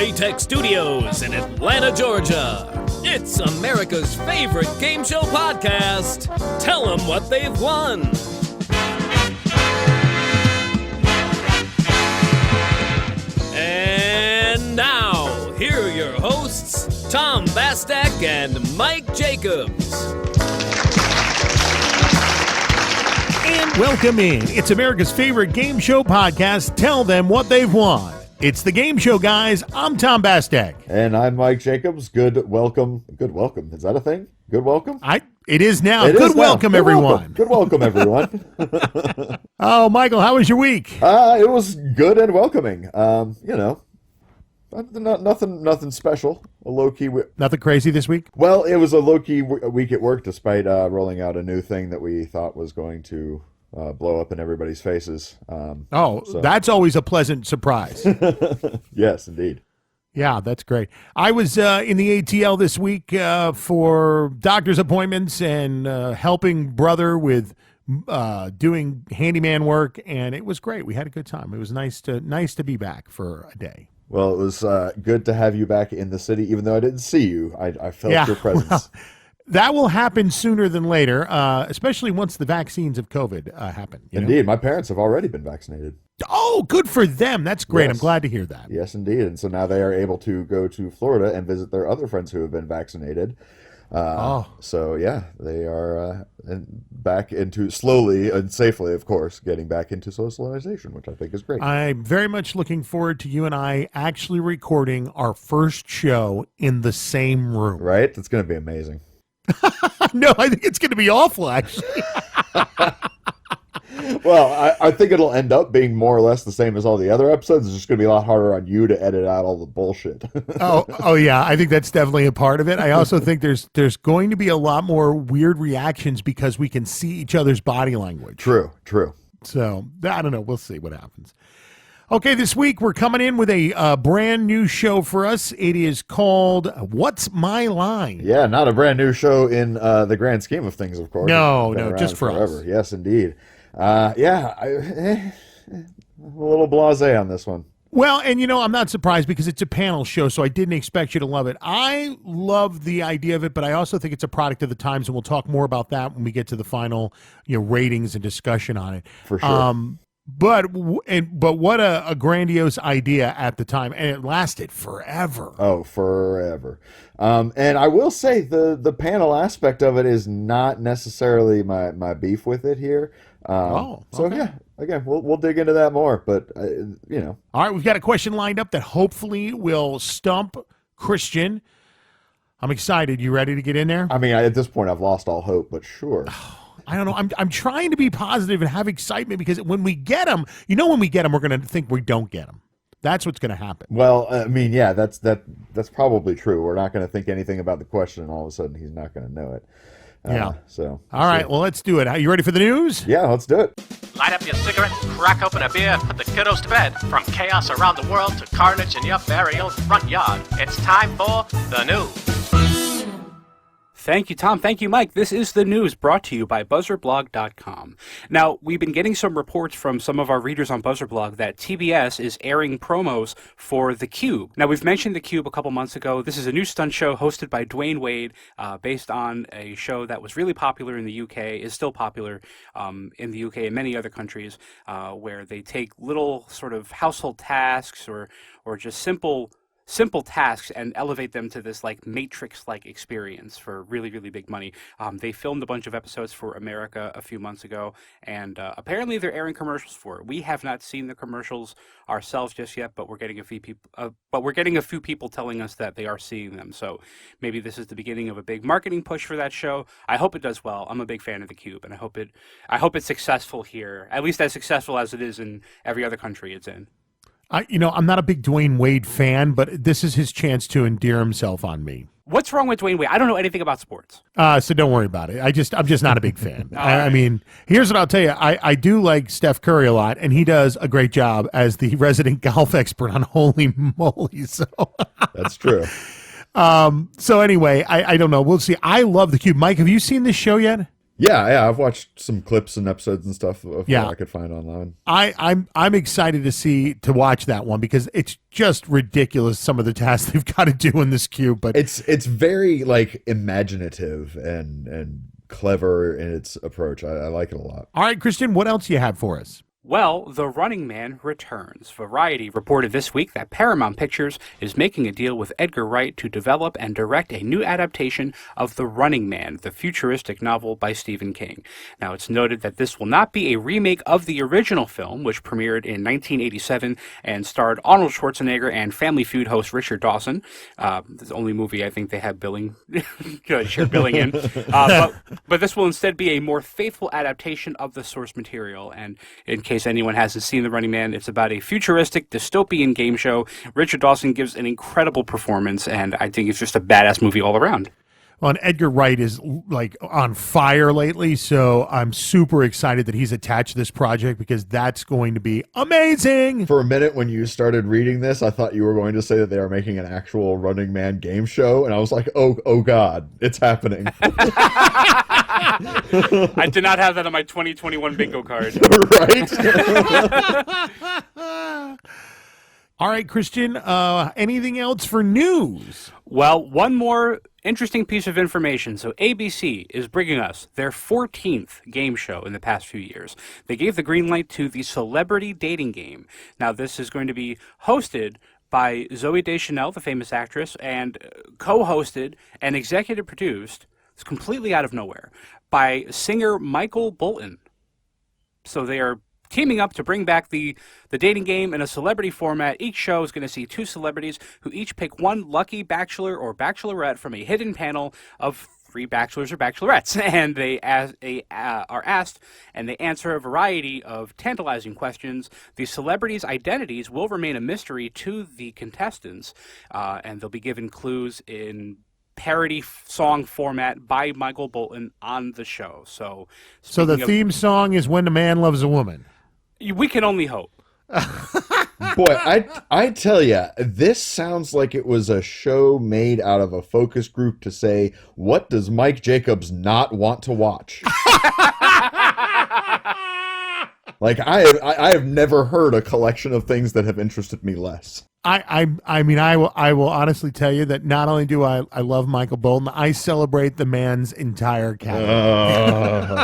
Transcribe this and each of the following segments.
J-Tech Studios in Atlanta, Georgia. It's America's favorite game show podcast. Tell them what they've won. And now, here are your hosts, Tom Bastek and Mike Jacobs. And welcome in. It's America's favorite game show podcast. Tell them what they've won. It's the game show, guys. I'm Tom Bastek. And I'm Mike Jacobs. Good welcome. Good welcome. Is that a thing? Good welcome? It is now. Good welcome, everyone. Good welcome, everyone. Oh, Michael, how was your week? It was good and welcoming. Nothing special. A low-key... Nothing crazy this week? Well, it was a low-key week at work, despite rolling out a new thing that we thought was going to blow up in everybody's faces. That's always a pleasant surprise. Yes, indeed. Yeah, that's great. I was in the ATL this week for doctor's appointments and helping brother with doing handyman work, and it was great. We had a good time. It was nice to be back for a day. Well, it was good to have you back in the city, even though I didn't see you. I felt your presence. Well, that will happen sooner than later, especially once the vaccines of COVID happen. Indeed. My parents have already been vaccinated. Oh, good for them. That's great. Yes. I'm glad to hear that. Yes, indeed. And so now they are able to go to Florida and visit their other friends who have been vaccinated. So, yeah, they are back into, slowly and safely, of course, getting back into socialization, which I think is great. I'm very much looking forward to you and I actually recording our first show in the same room. Right? It's going to be amazing. No, I think it's going to be awful, actually. Well, I think it'll end up being more or less the same as all the other episodes. It's just going to be a lot harder on you to edit out all the bullshit. Oh yeah, I think that's definitely a part of it. I also think there's going to be a lot more weird reactions because we can see each other's body language. True. So, I don't know. We'll see what happens. Okay, this week we're coming in with a brand new show for us. It is called What's My Line? Yeah, not a brand new show in the grand scheme of things, of course. No, just for forever. us. Yes, indeed. A little blasé on this one. Well, and I'm not surprised because it's a panel show, so I didn't expect you to love it. I love the idea of it, but I also think it's a product of the times, and we'll talk more about that when we get to the final, ratings and discussion on it. For sure. But what a grandiose idea at the time, and it lasted forever. Oh, forever. And I will say the panel aspect of it is not necessarily my beef with it here. Okay. So yeah, again, we'll dig into that more, but All right, we've got a question lined up that hopefully will stump Christian. I'm excited. You ready to get in there? I mean, at this point, I've lost all hope, but sure. I don't know. I'm trying to be positive and have excitement because when we get them, we're going to think we don't get them. That's what's going to happen. Well, I mean, yeah, that's probably true. We're not going to think anything about the question, and all of a sudden, he's not going to know it. Yeah. So. All right. Well, let's do it. Are you ready for the news? Yeah, let's do it. Light up your cigarette, crack open a beer, and put the kiddos to bed. From chaos around the world to carnage in your very own front yard, it's time for the news. Thank you, Tom. Thank you, Mike. This is the news brought to you by BuzzerBlog.com. Now, we've been getting some reports from some of our readers on BuzzerBlog that TBS is airing promos for The Cube. Now, we've mentioned The Cube a couple months ago. This is a new stunt show hosted by Dwayne Wade, based on a show that was really popular in the UK, is still popular in the UK and many other countries, where they take little sort of household tasks or just simple tasks and elevate them to this like Matrix-like experience for really, really big money. They filmed a bunch of episodes for America a few months ago, and apparently they're airing commercials for it. We have not seen the commercials ourselves just yet, but we're getting a few people telling us that they are seeing them. So maybe this is the beginning of a big marketing push for that show. I hope it does well. I'm a big fan of The Cube, and I hope it's successful here, at least as successful as it is in every other country it's in. I'm not a big Dwayne Wade fan, but this is his chance to endear himself on me. What's wrong with Dwayne Wade? I don't know anything about sports. So don't worry about it. I'm just not a big fan. I mean, here's what I'll tell you. I do like Steph Curry a lot, and he does a great job as the resident golf expert on Holy Moly. So that's true. So anyway, I don't know. We'll see. I love The Cube. Mike, have you seen this show yet? Yeah, I've watched some clips and episodes and stuff of Yeah. what I could find online. I'm excited to watch that one because it's just ridiculous some of the tasks they've got to do in this cube. But It's very like imaginative and clever in its approach. I like it a lot. all right, Christian, what else do you have for us? Well, The Running Man returns. Variety reported this week that Paramount Pictures is making a deal with Edgar Wright to develop and direct a new adaptation of The Running Man, the futuristic novel by Stephen King. Now, it's noted that this will not be a remake of the original film, which premiered in 1987 and starred Arnold Schwarzenegger and Family Feud host Richard Dawson. The only movie I think they have share billing in. But this will instead be a more faithful adaptation of the source material. And in case anyone hasn't seen The Running Man, it's about a futuristic dystopian game show. Richard Dawson gives an incredible performance, and I think it's just a badass movie all around. Well, and Edgar Wright is like on fire lately, so I'm super excited that he's attached to this project because that's going to be amazing. For a minute, when you started reading this, I thought you were going to say that they are making an actual Running Man game show, and I was like, oh God, it's happening. I did not have that on my 2021 bingo card. Right? All right, Christian, anything else for news? Well, one more interesting piece of information. So ABC is bringing us their 14th game show in the past few years. They gave the green light to the Celebrity Dating Game. Now, this is going to be hosted by Zooey Deschanel, the famous actress, and co-hosted and executive produced, it's completely out of nowhere, by singer Michael Bolton. So they are teaming up to bring back the dating game in a celebrity format. Each show is going to see two celebrities who each pick one lucky bachelor or bachelorette from a hidden panel of three bachelors or bachelorettes, and they are asked and they answer a variety of tantalizing questions. The celebrities' identities will remain a mystery to the contestants, and they'll be given clues in parody song format by Michael Bolton on the show. So the theme song is When a Man Loves a Woman. We can only hope. Boy, I tell you, this sounds like it was a show made out of a focus group to say, what does Mike Jacobs not want to watch? Like, I have never heard a collection of things that have interested me less. I will honestly tell you that not only do I love Michael Bolton, I celebrate the man's entire catalog.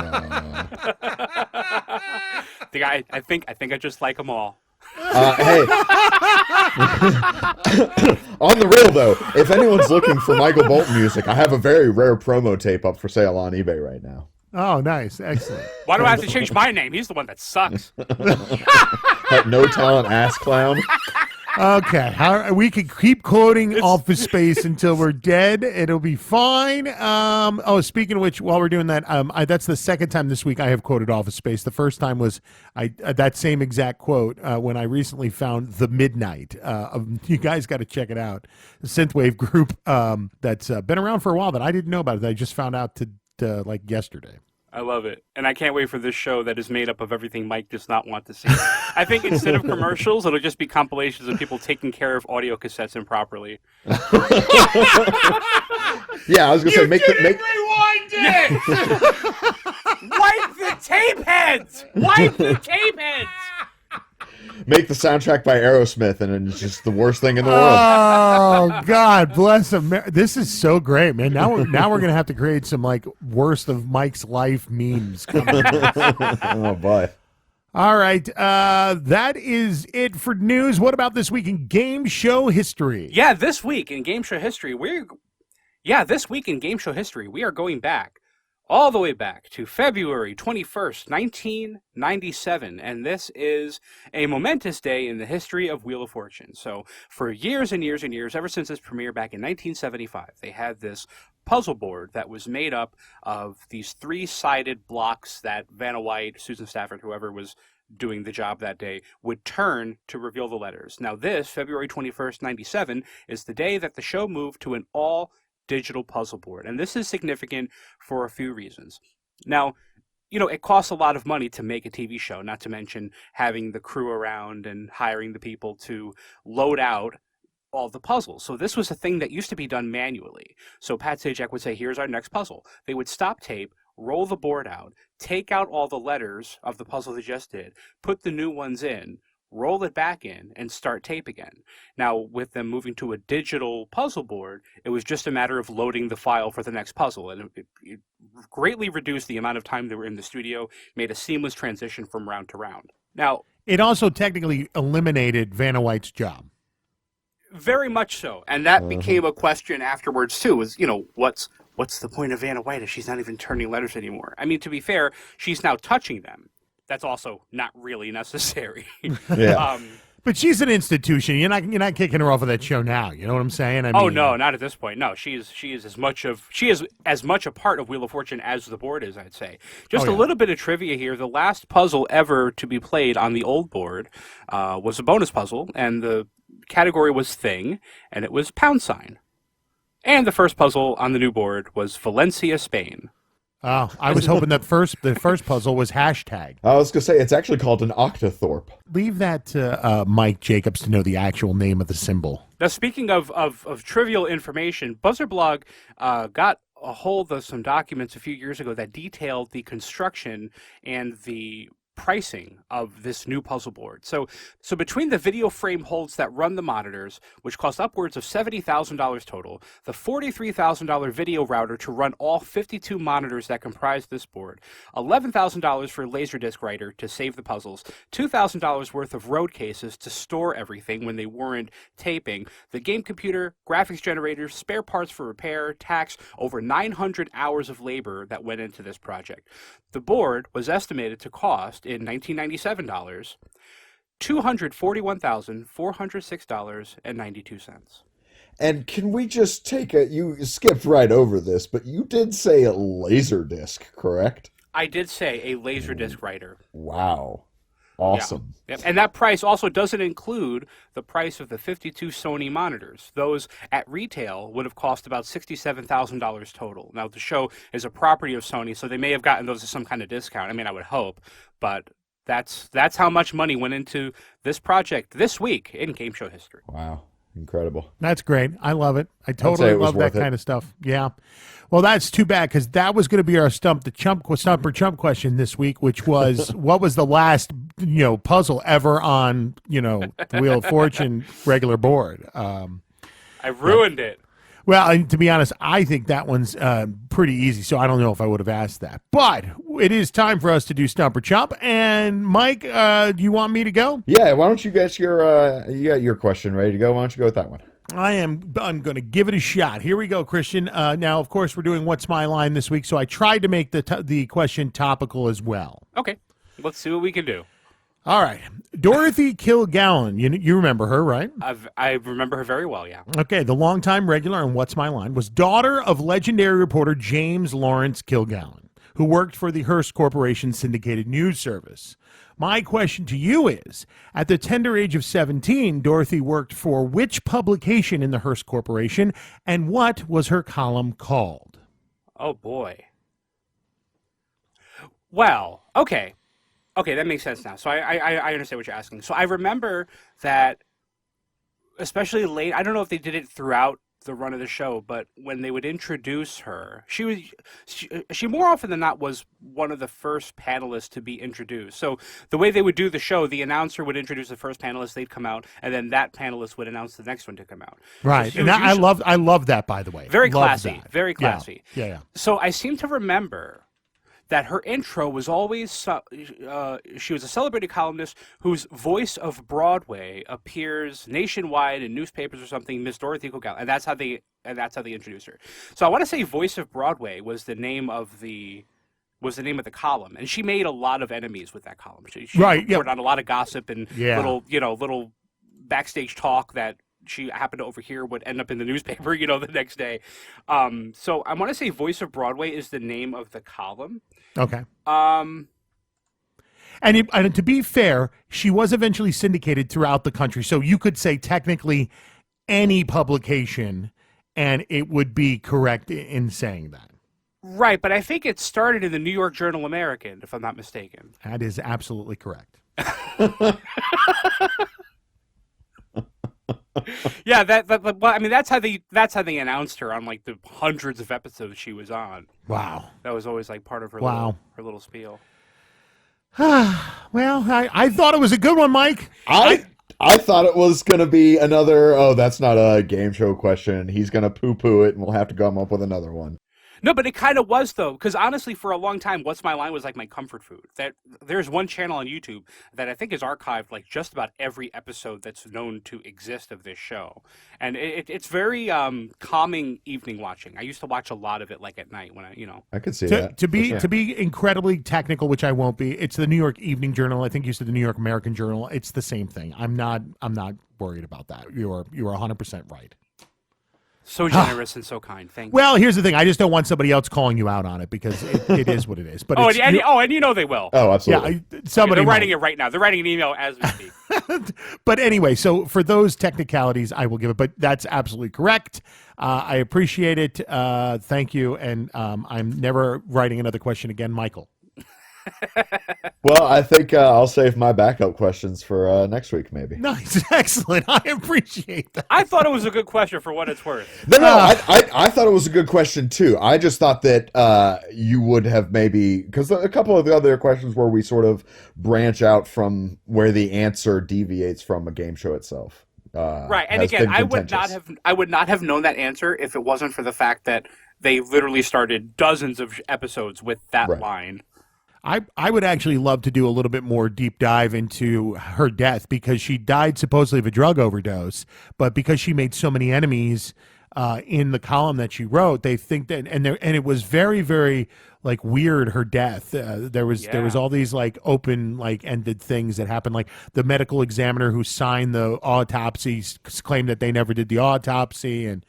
I think I just like them all. Hey, on the real though, if anyone's looking for Michael Bolton music, I have a very rare promo tape up for sale on eBay right now. Oh, nice. Excellent. Why do I have to change my name? He's the one that sucks. No talent ass clown. Okay, we can keep quoting Office Space until we're dead. It'll be fine. Speaking of which, while we're doing that, that's the second time this week I have quoted Office Space. The first time was that same exact quote when I recently found The Midnight. You guys got to check it out. The synthwave group that's been around for a while that I didn't know about it. That I just found out like yesterday. I love it. And I can't wait for this show that is made up of everything Mike does not want to see. I think instead of commercials, it'll just be compilations of people taking care of audio cassettes improperly. Yeah, I was going to say, make rewind it! Wipe the tape heads! Wipe the tape heads! Make the soundtrack by Aerosmith, and it's just the worst thing in the world. Oh God, bless him! This is so great, man. Now we're gonna have to create some like worst of Mike's life memes. Oh boy! All right, that is it for news. What about this week in game show history? Yeah, this week in game show history, we are going back. All the way back to February 21st, 1997, and this is a momentous day in the history of Wheel of Fortune. So for years and years and years, ever since its premiere back in 1975, they had this puzzle board that was made up of these three-sided blocks that Vanna White, Susan Stafford, whoever was doing the job that day, would turn to reveal the letters. Now this, February 21st, 97, is the day that the show moved to an all-digital puzzle board. And this is significant for a few reasons. Now, it costs a lot of money to make a TV show, not to mention having the crew around and hiring the people to load out all the puzzles. So this was a thing that used to be done manually. So Pat Sajak would say, here's our next puzzle. They would stop tape, roll the board out, take out all the letters of the puzzle they just did, put the new ones in, roll it back in, and start tape again. Now, with them moving to a digital puzzle board, it was just a matter of loading the file for the next puzzle, and it greatly reduced the amount of time they were in the studio, made a seamless transition from round to round. Now, it also technically eliminated Vanna White's job. Very much so, and that became a question afterwards too. Was what's the point of Vanna White if she's not even turning letters anymore? I mean, to be fair, she's now touching them. That's also not really necessary. Yeah. But she's an institution. You're not kicking her off of that show now. You know what I'm saying? I mean, oh no, not at this point. No, she is as much a part of Wheel of Fortune as the board is. I'd say. Just a little bit of trivia here. The last puzzle ever to be played on the old board was a bonus puzzle, and the category was thing, and it was pound sign. And the first puzzle on the new board was Valencia, Spain. Oh, I was hoping that the first puzzle was hashtag. I was going to say, it's actually called an octothorpe. Leave that to Mike Jacobs to know the actual name of the symbol. Now, speaking of trivial information, BuzzerBlog got a hold of some documents a few years ago that detailed the construction and the pricing of this new puzzle board. So between the video frame holds that run the monitors, which cost upwards of $70,000 total, the $43,000 video router to run all 52 monitors that comprise this board, $11,000 for a Laserdisc writer to save the puzzles, $2,000 worth of road cases to store everything when they weren't taping, the game computer, graphics generators, spare parts for repair, tax, over 900 hours of labor that went into this project. The board was estimated to cost, in 1997 dollars, $241,406.92. And can we just take you skipped right over this, but you did say a Laserdisc, correct? I did say a Laserdisc writer. Wow. Awesome. Yeah. Yep. And that price also doesn't include the price of the 52 Sony monitors. Those at retail would have cost about $67,000 total. Now, the show is a property of Sony, so they may have gotten those at some kind of discount. I mean, I would hope, but that's how much money went into this project this week in game show history. Wow. Incredible. That's great. I love it. I totally love that kind of stuff. Yeah. Well, that's too bad because that was going to be our stump or chump question this week, which was what was the last puzzle ever on the Wheel of Fortune regular board. I ruined it. Well, and to be honest, I think that one's pretty easy, so I don't know if I would have asked that. But it is time for us to do Stump or Chump. And Mike, do you want me to go? Yeah. Why don't you get you got your question ready to go? Why don't you go with that one? I'm going to give it a shot. Here we go, Christian. Now, of course, we're doing What's My Line this week, so I tried to make the question topical as well. Okay. Let's see what we can do. All right. Dorothy Kilgallen, you remember her, right? I remember her very well, yeah. Okay, the longtime regular on What's My Line was daughter of legendary reporter James Lawrence Kilgallen, who worked for the Hearst Corporation syndicated news service. My question to you is, at the tender age of 17, Dorothy worked for which publication in the Hearst Corporation, and what was her column called? Oh, boy. Well, okay. Okay, that makes sense now. So I understand what you're asking. So I remember that, especially late, I don't know if they did it throughout the run of the show, but when they would introduce her, she more often than not was one of the first panelists to be introduced. So the way they would do the show, the announcer would introduce the first panelist, they'd come out, and then that panelist would announce the next one to come out. Right, So and I love that, by the way. very Love classy, that. very classy. Yeah. So I seem to remember that her intro was always, she was a celebrated columnist whose voice of Broadway appears nationwide in newspapers or something, Miss Dorothy Kilgallen, and that's how they introduced her. So I want to say Voice of Broadway was the name of the column, and she made a lot of enemies with that column. She reported on a lot of gossip and little backstage talk that she happened to overhear would end up in the newspaper, the next day. So I want to say Voice of Broadway is the name of the column. Okay. And to be fair, she was eventually syndicated throughout the country. So you could say technically any publication, and it would be correct in saying that. Right, but I think it started in the New York Journal American, if I'm not mistaken. That is absolutely correct. Yeah, well, I mean, that's how they announced her on like the hundreds of episodes she was on. Wow. That was always like part of her her little spiel. Well, I thought it was a good one, Mike. I thought it was going to be another, oh, that's not a game show question. He's going to poo-poo it, and we'll have to come up with another one. No, but it kind of was, though, because honestly, for a long time, What's My Line was like my comfort food. There's one channel on YouTube that I think is archived like just about every episode that's known to exist of this show. And it's very calming evening watching. I used to watch a lot of it like at night when I could see that. To be incredibly technical, which I won't be, it's the New York Evening Journal. I think you said the New York American Journal. It's the same thing. I'm not worried about that. You are 100% right. So generous and so kind. Thank you. Well, here's the thing. I just don't want somebody else calling you out on it because it is what it is. But and you know they will. Oh, absolutely. Yeah, somebody they're writing it right now. They're writing an email as we speak. But anyway, so for those technicalities, I will give it. But that's absolutely correct. I appreciate it. Thank you. And I'm never writing another question again, Michael. Well, I think I'll save my backup questions for next week, maybe. Nice. Excellent. I appreciate that. I thought it was a good question for what it's worth. No, I thought it was a good question, too. I just thought that you would have maybe... Because a couple of the other questions where we sort of branch out from where the answer deviates from a game show itself. Right. And again, I would not have known that answer if it wasn't for the fact that they literally started dozens of episodes with that line. I would actually love to do a little bit more deep dive into her death because she died supposedly of a drug overdose, but because she made so many enemies in the column that she wrote, they think that and it was very, very like weird her death. There was all these like open like ended things that happened. Like the medical examiner who signed the autopsies claimed that they never did the autopsy and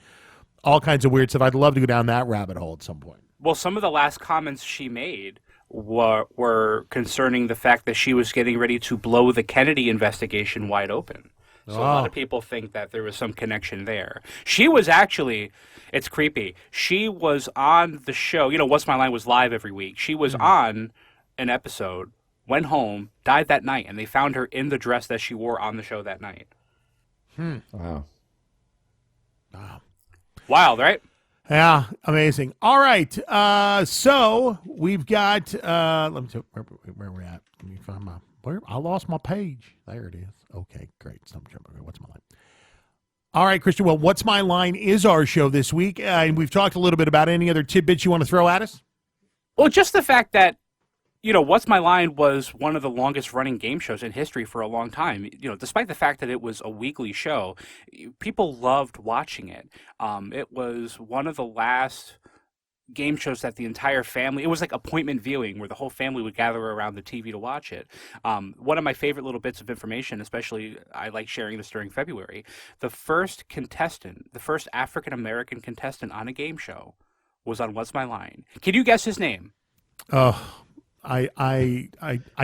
all kinds of weird stuff. I'd love to go down that rabbit hole at some point. Well, some of the last comments she made were concerning the fact that she was getting ready to blow the Kennedy investigation wide open. So a lot of people think that there was some connection there. She was actually, it's creepy, she was on the show, What's My Line was live every week. She was on an episode, went home, died that night, and they found her in the dress that she wore on the show that night. Wow. Wild, right? Yeah, amazing. All right, so we've got. Let me see where we're at. Let me find I lost my page. There it is. Okay, great. What's my line? All right, Christian. Well, What's My Line is our show this week, and we've talked a little bit about any other tidbits you want to throw at us. Well, just the fact that What's My Line was one of the longest running game shows in history for a long time. Despite the fact that it was a weekly show, people loved watching it. It was one of the last game shows that the entire family, it was like appointment viewing where the whole family would gather around the TV to watch it. One of my favorite little bits of information, especially I like sharing this during February, the first African-American contestant on a game show was on What's My Line. Can you guess his name? I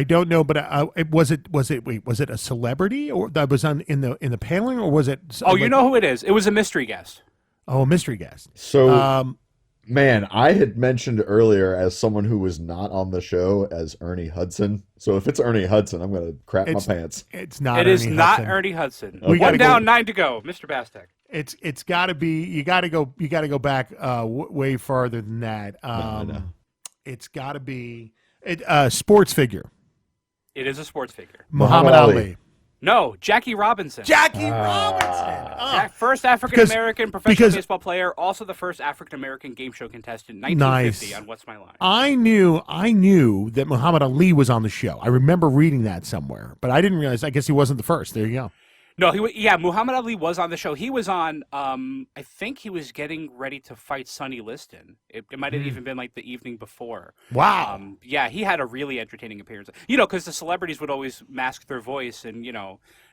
don't know, but was it a celebrity or that was on in the paneling or was it? You know who it is. It was a mystery guest. Oh, a mystery guest. So, man, I had mentioned earlier as someone who was not on the show as Ernie Hudson. So if it's Ernie Hudson, I'm going to crap my pants. It's not. It is not Ernie Hudson. We One down, 9 to go, Mr. Bastek. It's got to be. You got to go back way farther than that. No. It's got to be. Sports figure. It is a sports figure. Muhammad Ali. No, Jackie Robinson. Robinson. First African-American professional baseball player, also the first African-American game show contestant, 1950 on What's My Line. I knew that Muhammad Ali was on the show. I remember reading that somewhere, but I didn't realize. I guess he wasn't the first. There you go. No, Muhammad Ali was on the show. He was on, I think he was getting ready to fight Sonny Liston. It might have even been like the evening before. Wow. He had a really entertaining appearance. Because the celebrities would always mask their voice and,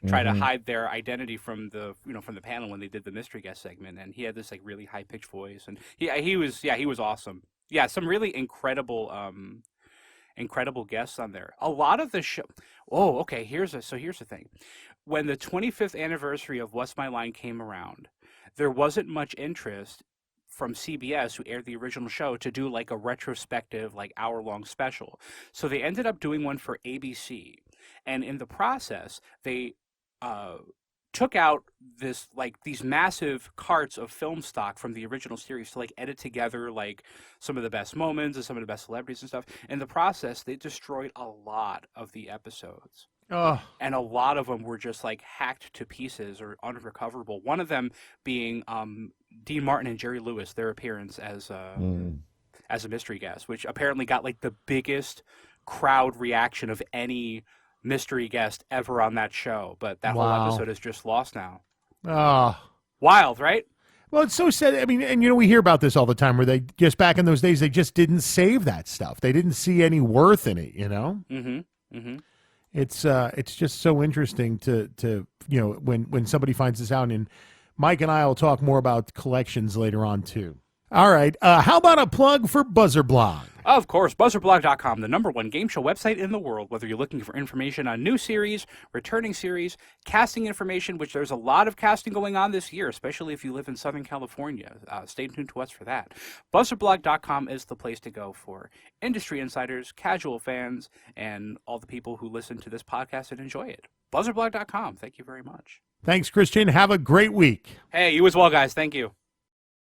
try to hide their identity from the panel when they did the mystery guest segment. And he had this like really high pitched voice. And he was awesome. Yeah, some really incredible guests on there. A lot of the show. Oh, okay. Here's the thing. When the 25th anniversary of What's My Line came around, there wasn't much interest from CBS, who aired the original show, to do like a retrospective, like hour-long special. So they ended up doing one for ABC. And in the process, they took out these massive carts of film stock from the original series to like edit together like some of the best moments and some of the best celebrities and stuff. In the process, they destroyed a lot of the episodes. Oh. And a lot of them were just like hacked to pieces or unrecoverable. One of them being Dean Martin and Jerry Lewis, their appearance as a mystery guest, which apparently got like the biggest crowd reaction of any mystery guest ever on that show. But that whole episode is just lost now. Oh. Wild, right? Well, it's so sad. I mean, and we hear about this all the time where they just back in those days, they just didn't save that stuff. They didn't see any worth in it, Mm-hmm. Mm-hmm. It's just so interesting to when somebody finds this out, and Mike and I will talk more about collections later on too. All right. How about a plug for Buzzer Blog? Of course, BuzzerBlog.com, the #1 game show website in the world. Whether you're looking for information on new series, returning series, casting information, which there's a lot of casting going on this year, especially if you live in Southern California. Stay tuned to us for that. BuzzerBlog.com is the place to go for industry insiders, casual fans, and all the people who listen to this podcast and enjoy it. BuzzerBlog.com. Thank you very much. Thanks, Christian. Have a great week. Hey, you as well, guys. Thank you.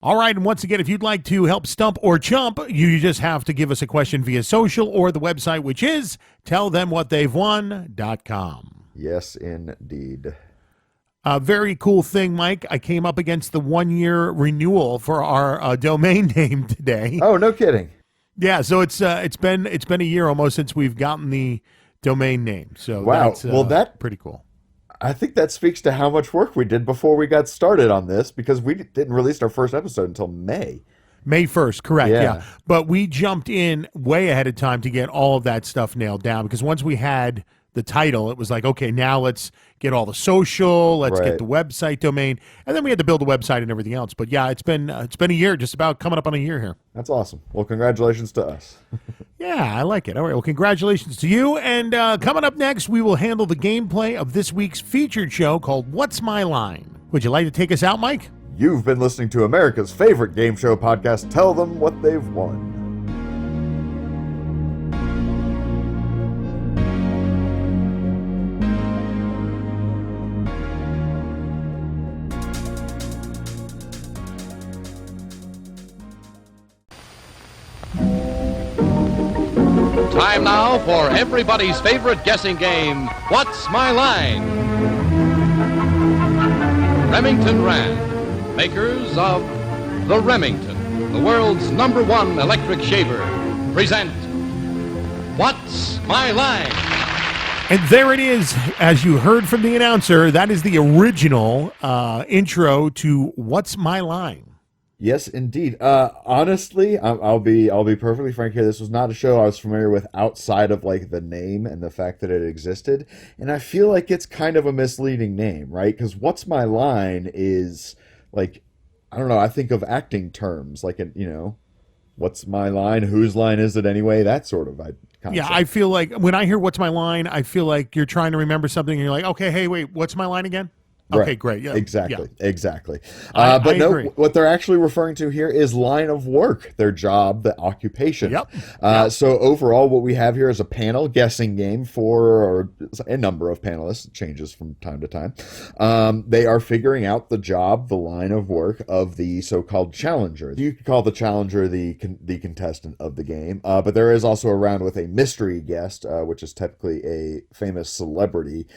All right, and once again, if you'd like to help stump or chump, you just have to give us a question via social or the website, which is tellthemwhatthey'vewon.com. Yes, indeed. A very cool thing, Mike. I came up against the 1-year renewal for our domain name today. Oh, no kidding. Yeah, so it's been a year almost since we've gotten the domain name. So wow, that's pretty cool. I think that speaks to how much work we did before we got started on this, because we didn't release our first episode until May 1st, correct, yeah. But we jumped in way ahead of time to get all of that stuff nailed down, because once we had the title, it was like, okay, now let's get all the social, let's get the website domain, and then we had to build a website and everything else. But yeah, it's been a year, just about coming up on a year here. That's awesome. Well, congratulations to us. Yeah, I like it. All right, well, congratulations to you. And coming up next, we will handle the gameplay of this week's featured show called What's My Line? Would you like to take us out, Mike? You've been listening to America's favorite game show podcast, Tell Them What They've Won. Time now for everybody's favorite guessing game, What's My Line? Remington Rand, makers of the Remington, the world's #1 electric shaver, present What's My Line? And there it is, as you heard from the announcer, that is the original intro to What's My Line? Yes, indeed. Honestly, I'll be perfectly frank here. This was not a show I was familiar with outside of like the name and the fact that it existed, and I feel like it's kind of a misleading name, right? Because What's My Line is like, I don't know. I think of acting terms like what's my line? Whose line is it anyway? That sort of concept. Yeah, I feel like when I hear What's My Line, I feel like you're trying to remember something, and you're like, okay, hey, wait, what's my line again? Okay, right. Great. Yeah, exactly. I But no, agree. what they're actually referring to here is line of work, their job, the occupation. Yep. So overall, what we have here is a panel guessing game for a number of panelists. It changes from time to time. They are figuring out the job, the line of work of the so-called challenger. You could call the challenger the contestant of the game. But there is also a round with a mystery guest, which is typically a famous celebrity.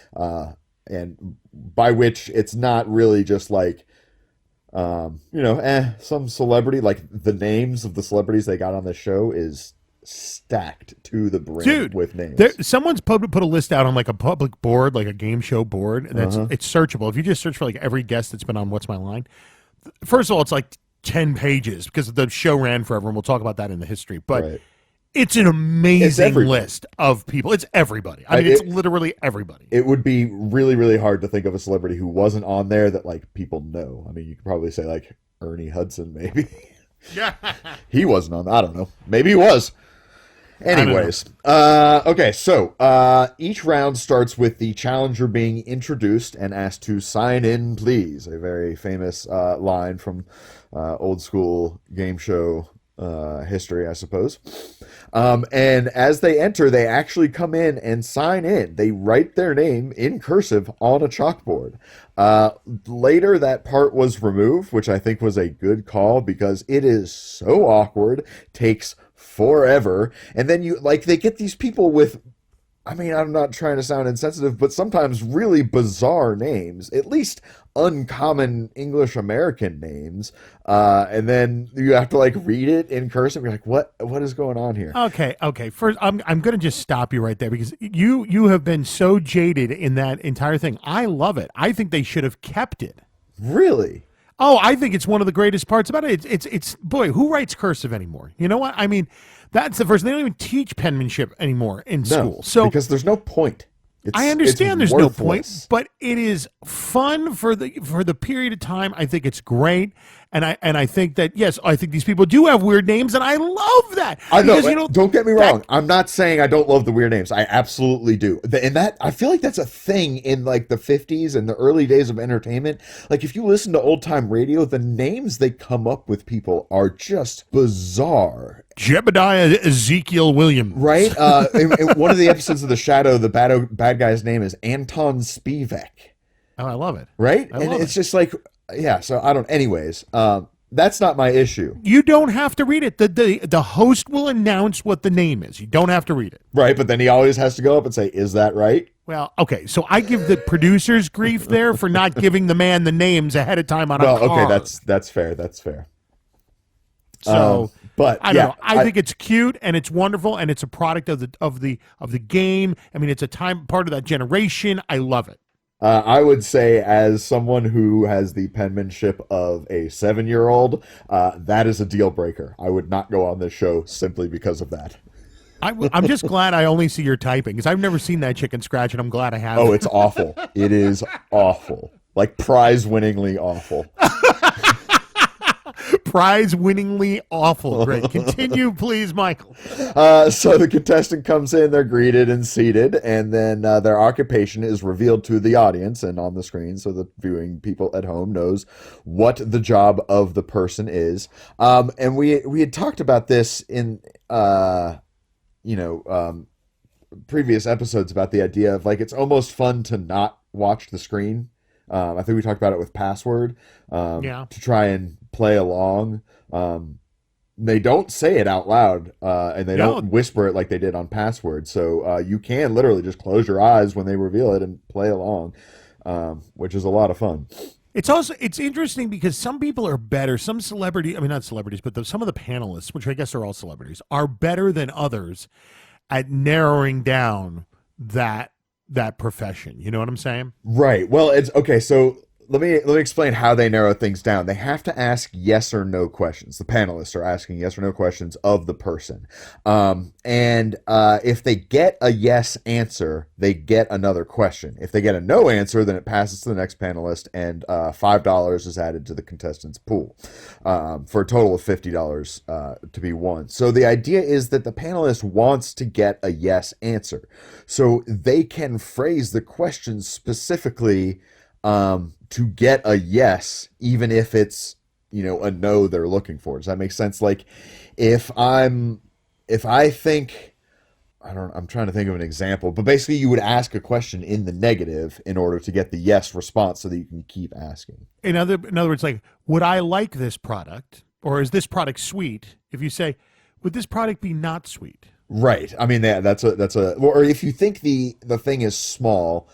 And by which it's not really just like, some celebrity. Like the names of the celebrities they got on the show is stacked to the brim with names. Someone's put a list out on like a public board, like a game show board, and it's searchable. If you just search for like every guest that's been on What's My Line, first of all, it's like 10 pages because the show ran forever, and we'll talk about that in the history. But Right. it's an amazing list of people. It's everybody. I mean, it's literally everybody. It would be really, really hard to think of a celebrity who wasn't on there that like people know. I mean, you could probably say like Ernie Hudson, maybe. Yeah. He wasn't on. I don't know. Maybe he was. Anyways, okay, so each round starts with the challenger being introduced and asked to sign in, please. A very famous line from old school game show history, I suppose. And as they enter, they actually come in and sign in. They write their name in cursive on a chalkboard. Later, that part was removed, which I think was a good call because it is so awkward, takes forever. And then they get these people with, I mean, I'm not trying to sound insensitive, but sometimes really bizarre names, at least uncommon English American names. And then you have to read it in cursive. You're like, what is going on here? Okay. First, I'm going to just stop you right there because you have been so jaded in that entire thing. I love it. I think they should have kept it. Really? Oh, I think it's one of the greatest parts about it. It's boy, who writes cursive anymore? You know what? I mean, that's the first. They don't even teach penmanship anymore in school. So because there's no point. I understand there's no worthless. point, but it is fun for the period of time. I think it's great, and I think that yes, I think these people do have weird names, and I love that. I know. Because, don't get me wrong. I'm not saying I don't love the weird names. I absolutely do. And that I feel like that's a thing in the 50s and the early days of entertainment. If you listen to old time radio, the names they come up with people are just bizarre. Jebediah Ezekiel Williams, right? In one of the episodes of The Shadow, the bad guy's name is Anton Spivak. Oh, I love it. Right? It's just yeah. So I don't. Anyways, that's not my issue. You don't have to read it. The host will announce what the name is. You don't have to read it. Right, but then he always has to go up and say, "Is that right?" Well, okay. So I give the producers grief there for not giving the man the names ahead of time on a card. Okay, that's fair. That's fair. So. But I don't know. I think it's cute and it's wonderful and it's a product of the game. I mean, it's a part of that generation. I love it. I would say, as someone who has the penmanship of a 7-year-old, that is a deal breaker. I would not go on this show simply because of that. I'm just glad I only see your typing because I've never seen that chicken scratch, and I'm glad I have. Oh, it's awful. It is awful, prize-winningly awful. Prize-winningly awful. Great. Continue, please, Michael. So the contestant comes in, they're greeted and seated, and then their occupation is revealed to the audience and on the screen so the viewing people at home knows what the job of the person is. And we had talked about this in, previous episodes about the idea of, it's almost fun to not watch the screen. I think we talked about it with Password to try and play along. They don't say it out loud, and they don't whisper it like they did on Password. So you can literally just close your eyes when they reveal it and play along, which is a lot of fun. It's interesting because some people are better. Some celebrities, I mean, not celebrities, but some of the panelists, which I guess are all celebrities, are better than others at narrowing down that profession. You know what I'm saying? Right. Well, it's okay. So let me explain how they narrow things down. They have to ask yes or no questions. The panelists are asking yes or no questions of the person. And if they get a yes answer, they get another question. If they get a no answer, then it passes to the next panelist, and $5 is added to the contestant's pool for a total of $50 to be won. So the idea is that the panelist wants to get a yes answer. So they can phrase the question specifically to get a yes, even if it's, a no they're looking for. Does that make sense? If I think, I'm trying to think of an example, but basically you would ask a question in the negative in order to get the yes response so that you can keep asking. In other words, would I like this product, or is this product sweet? If you say, would this product be not sweet? Right. I mean, that's a, or if you think the thing is small,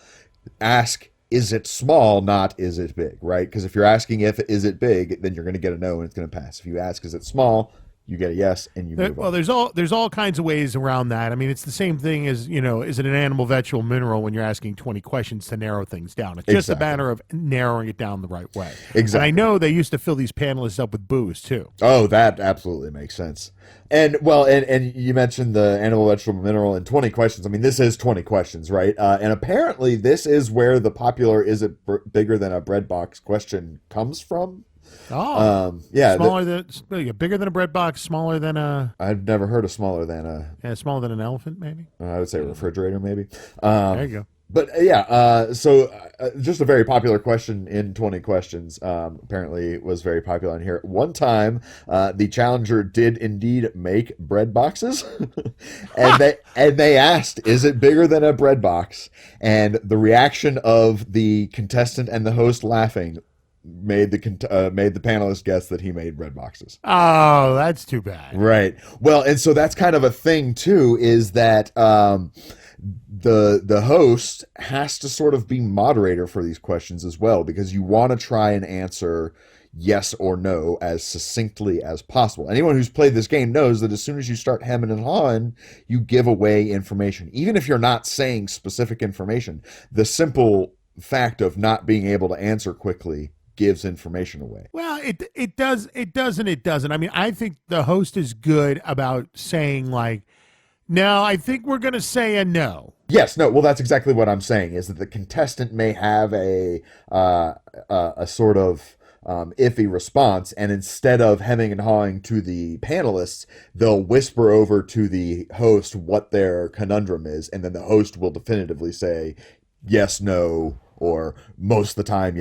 ask, is it small, not is it big, right? Because if you're asking is it big, then you're going to get a no and it's going to pass. If you ask is it small, you get a yes and you move on. Well, there's all kinds of ways around that. I mean, it's the same thing as, is it an animal, vegetable, mineral when you're asking 20 questions to narrow things down. It's just a matter of narrowing it down the right way. Exactly. And I know they used to fill these panelists up with booze too. Oh, that absolutely makes sense. And you mentioned the animal, vegetable, mineral in 20 questions. I mean, this is 20 questions, right? And apparently this is where the popular is it bigger than a bread box question comes from. Oh, yeah. Bigger than a bread box, smaller than a... I've never heard of smaller than a... Yeah, smaller than an elephant, maybe? I would say a refrigerator, maybe. There you go. But so just a very popular question in 20 questions. Apparently, was very popular in here. One time, the challenger did indeed make bread boxes, and they asked, "Is it bigger than a bread box?" And the reaction of the contestant and the host laughing made the panelists guess that he made bread boxes. Oh, that's too bad. Right. Well, and so that's kind of a thing too, is that the host has to sort of be moderator for these questions as well, because you want to try and answer yes or no as succinctly as possible. Anyone who's played this game knows that as soon as you start hemming and hawing, you give away information. Even if you're not saying specific information, the simple fact of not being able to answer quickly gives information away. Well, it does and it doesn't. I mean, I think the host is good about saying like, no, I think we're going to say a no. Yes, no. Well, that's exactly what I'm saying. Is that the contestant may have a sort of iffy response, and instead of hemming and hawing to the panelists, they'll whisper over to the host what their conundrum is, and then the host will definitively say yes, no, or most of the time,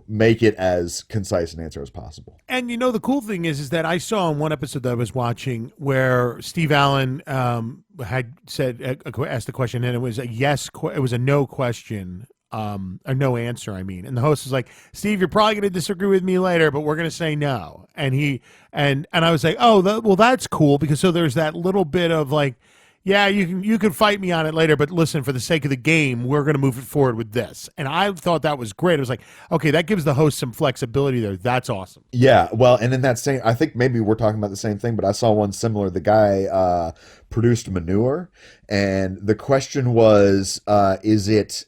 make it as concise an answer as possible. And the cool thing is that I saw in one episode that I was watching where Steve Allen had asked the question, and it was a it was a no question, a no answer. I mean, and the host was like, "Steve, you're probably going to disagree with me later, but we're going to say no." And and I was like, "Oh, well, that's cool," because so there's that little bit of like, yeah, you can fight me on it later, but listen, for the sake of the game, we're going to move it forward with this. And I thought that was great. It was like, okay, that gives the host some flexibility there. That's awesome. Yeah, well, and in that same, I think maybe we're talking about the same thing, but I saw one similar. The guy produced Manure, and the question was, is it,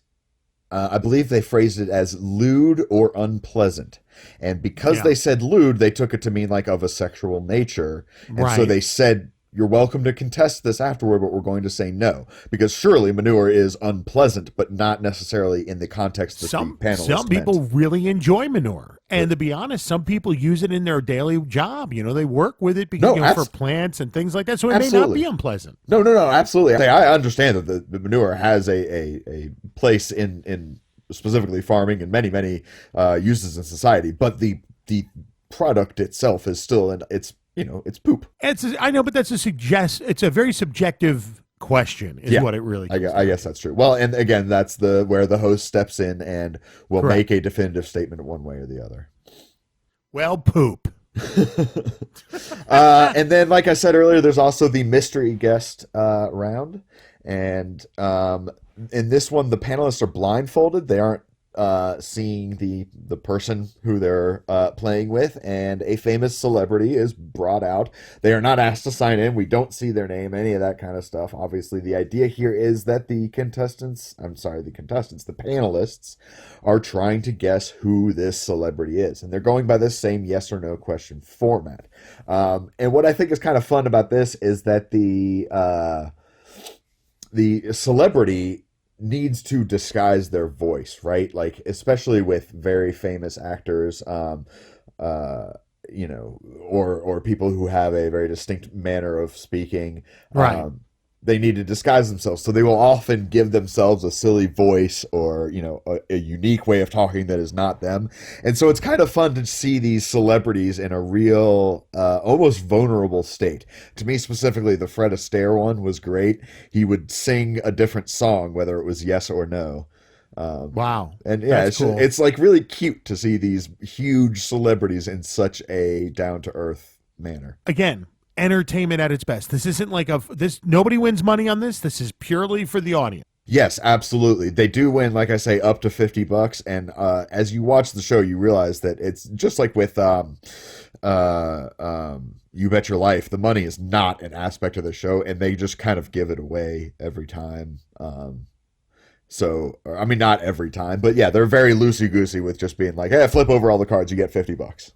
I believe they phrased it as lewd or unpleasant. And because they said lewd, they took it to mean like of a sexual nature. And so they said, "You're welcome to contest this afterward, but we're going to say no." Because surely manure is unpleasant, but not necessarily in the context that the panelists Some people meant. really enjoy manure. And to be honest, some people use it in their daily job. They work with it because, for plants and things like that. So it may not be unpleasant. No, absolutely. I understand that the manure has a place in specifically farming and many, many uses in society, but the product itself is still, it's poop. I know, but it's a very subjective question is what it really is. I guess that's true. Well, and again, that's where the host steps in and will make a definitive statement one way or the other. Well, poop. And then, like I said earlier, there's also the mystery guest round. And in this one, the panelists are blindfolded. They aren't seeing the person who they're playing with, and a famous celebrity is brought out. They are not asked to sign in. We don't see their name, any of that kind of stuff. Obviously, the idea here is that the panelists are trying to guess who this celebrity is, and they're going by this same yes or no question format. And what I think is kind of fun about this is that the celebrity needs to disguise their voice, right? Like, especially with very famous actors, or people who have a very distinct manner of speaking. Right. They need to disguise themselves. So they will often give themselves a silly voice or, a unique way of talking that is not them. And so it's kind of fun to see these celebrities in a real, almost vulnerable state. To me specifically, the Fred Astaire one was great. He would sing a different song, whether it was yes or no. Wow. And cool. It's like really cute to see these huge celebrities in such a down-to-earth manner. Again, entertainment at its best. This isn't like nobody wins money on this. This is purely for the audience. Yes, absolutely. They do win, like I say, up to $50. And as you watch the show, you realize that it's just like with You Bet Your Life. The money is not an aspect of the show, and they just kind of give it away every time. Not every time, but yeah, they're very loosey-goosey with just being like, "Hey, flip over all the cards, you get $50."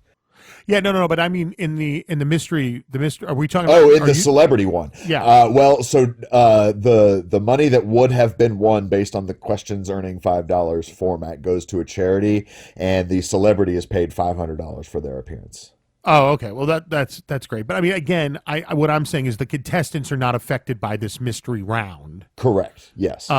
Yeah, no, but I mean in the mystery, are we talking about? Oh, in the celebrity one. Yeah. The money that would have been won based on the questions earning $5 format goes to a charity, and the celebrity is paid $500 for their appearance. Oh, okay. Well, that's great. But I mean, again, what I'm saying is the contestants are not affected by this mystery round. Correct. Yes.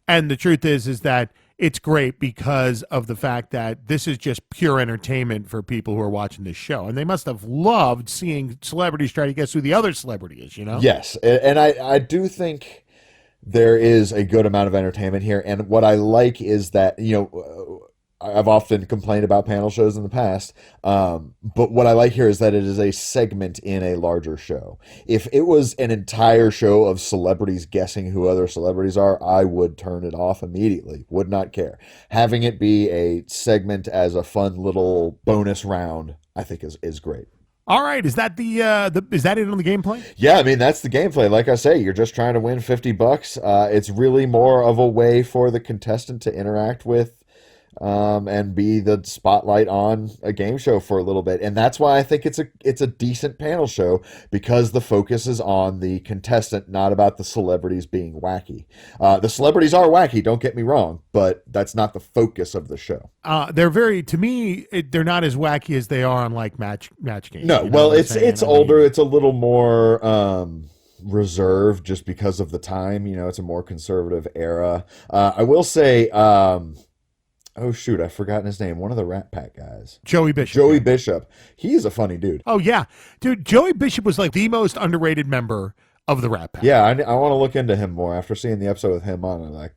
And the truth is that it's great because of the fact that this is just pure entertainment for people who are watching this show. And they must have loved seeing celebrities try to guess who the other celebrity is, you know? Yes, and I do think there is a good amount of entertainment here. And what I like is that, I've often complained about panel shows in the past, but what I like here is that it is a segment in a larger show. If it was an entire show of celebrities guessing who other celebrities are, I would turn it off immediately, would not care. Having it be a segment as a fun little bonus round, I think is great. All right, is that is that it on the gameplay? Yeah, I mean, that's the gameplay. Like I say, you're just trying to win $50. It's really more of a way for the contestant to interact with and be the spotlight on a game show for a little bit. And that's why I think it's a decent panel show, because the focus is on the contestant, not about the celebrities being wacky. The celebrities are wacky, don't get me wrong, but that's not the focus of the show. To me, they're not as wacky as they are on like match games. No, well, it's older. It's a little more reserved just because of the time. It's a more conservative era. I will say, oh, shoot, I've forgotten his name. One of the Rat Pack guys. Joey Bishop. Joey Bishop. He's a funny dude. Oh, yeah. Dude, Joey Bishop was like the most underrated member of the Rat Pack. Yeah, I want to look into him more. After seeing the episode with him on, I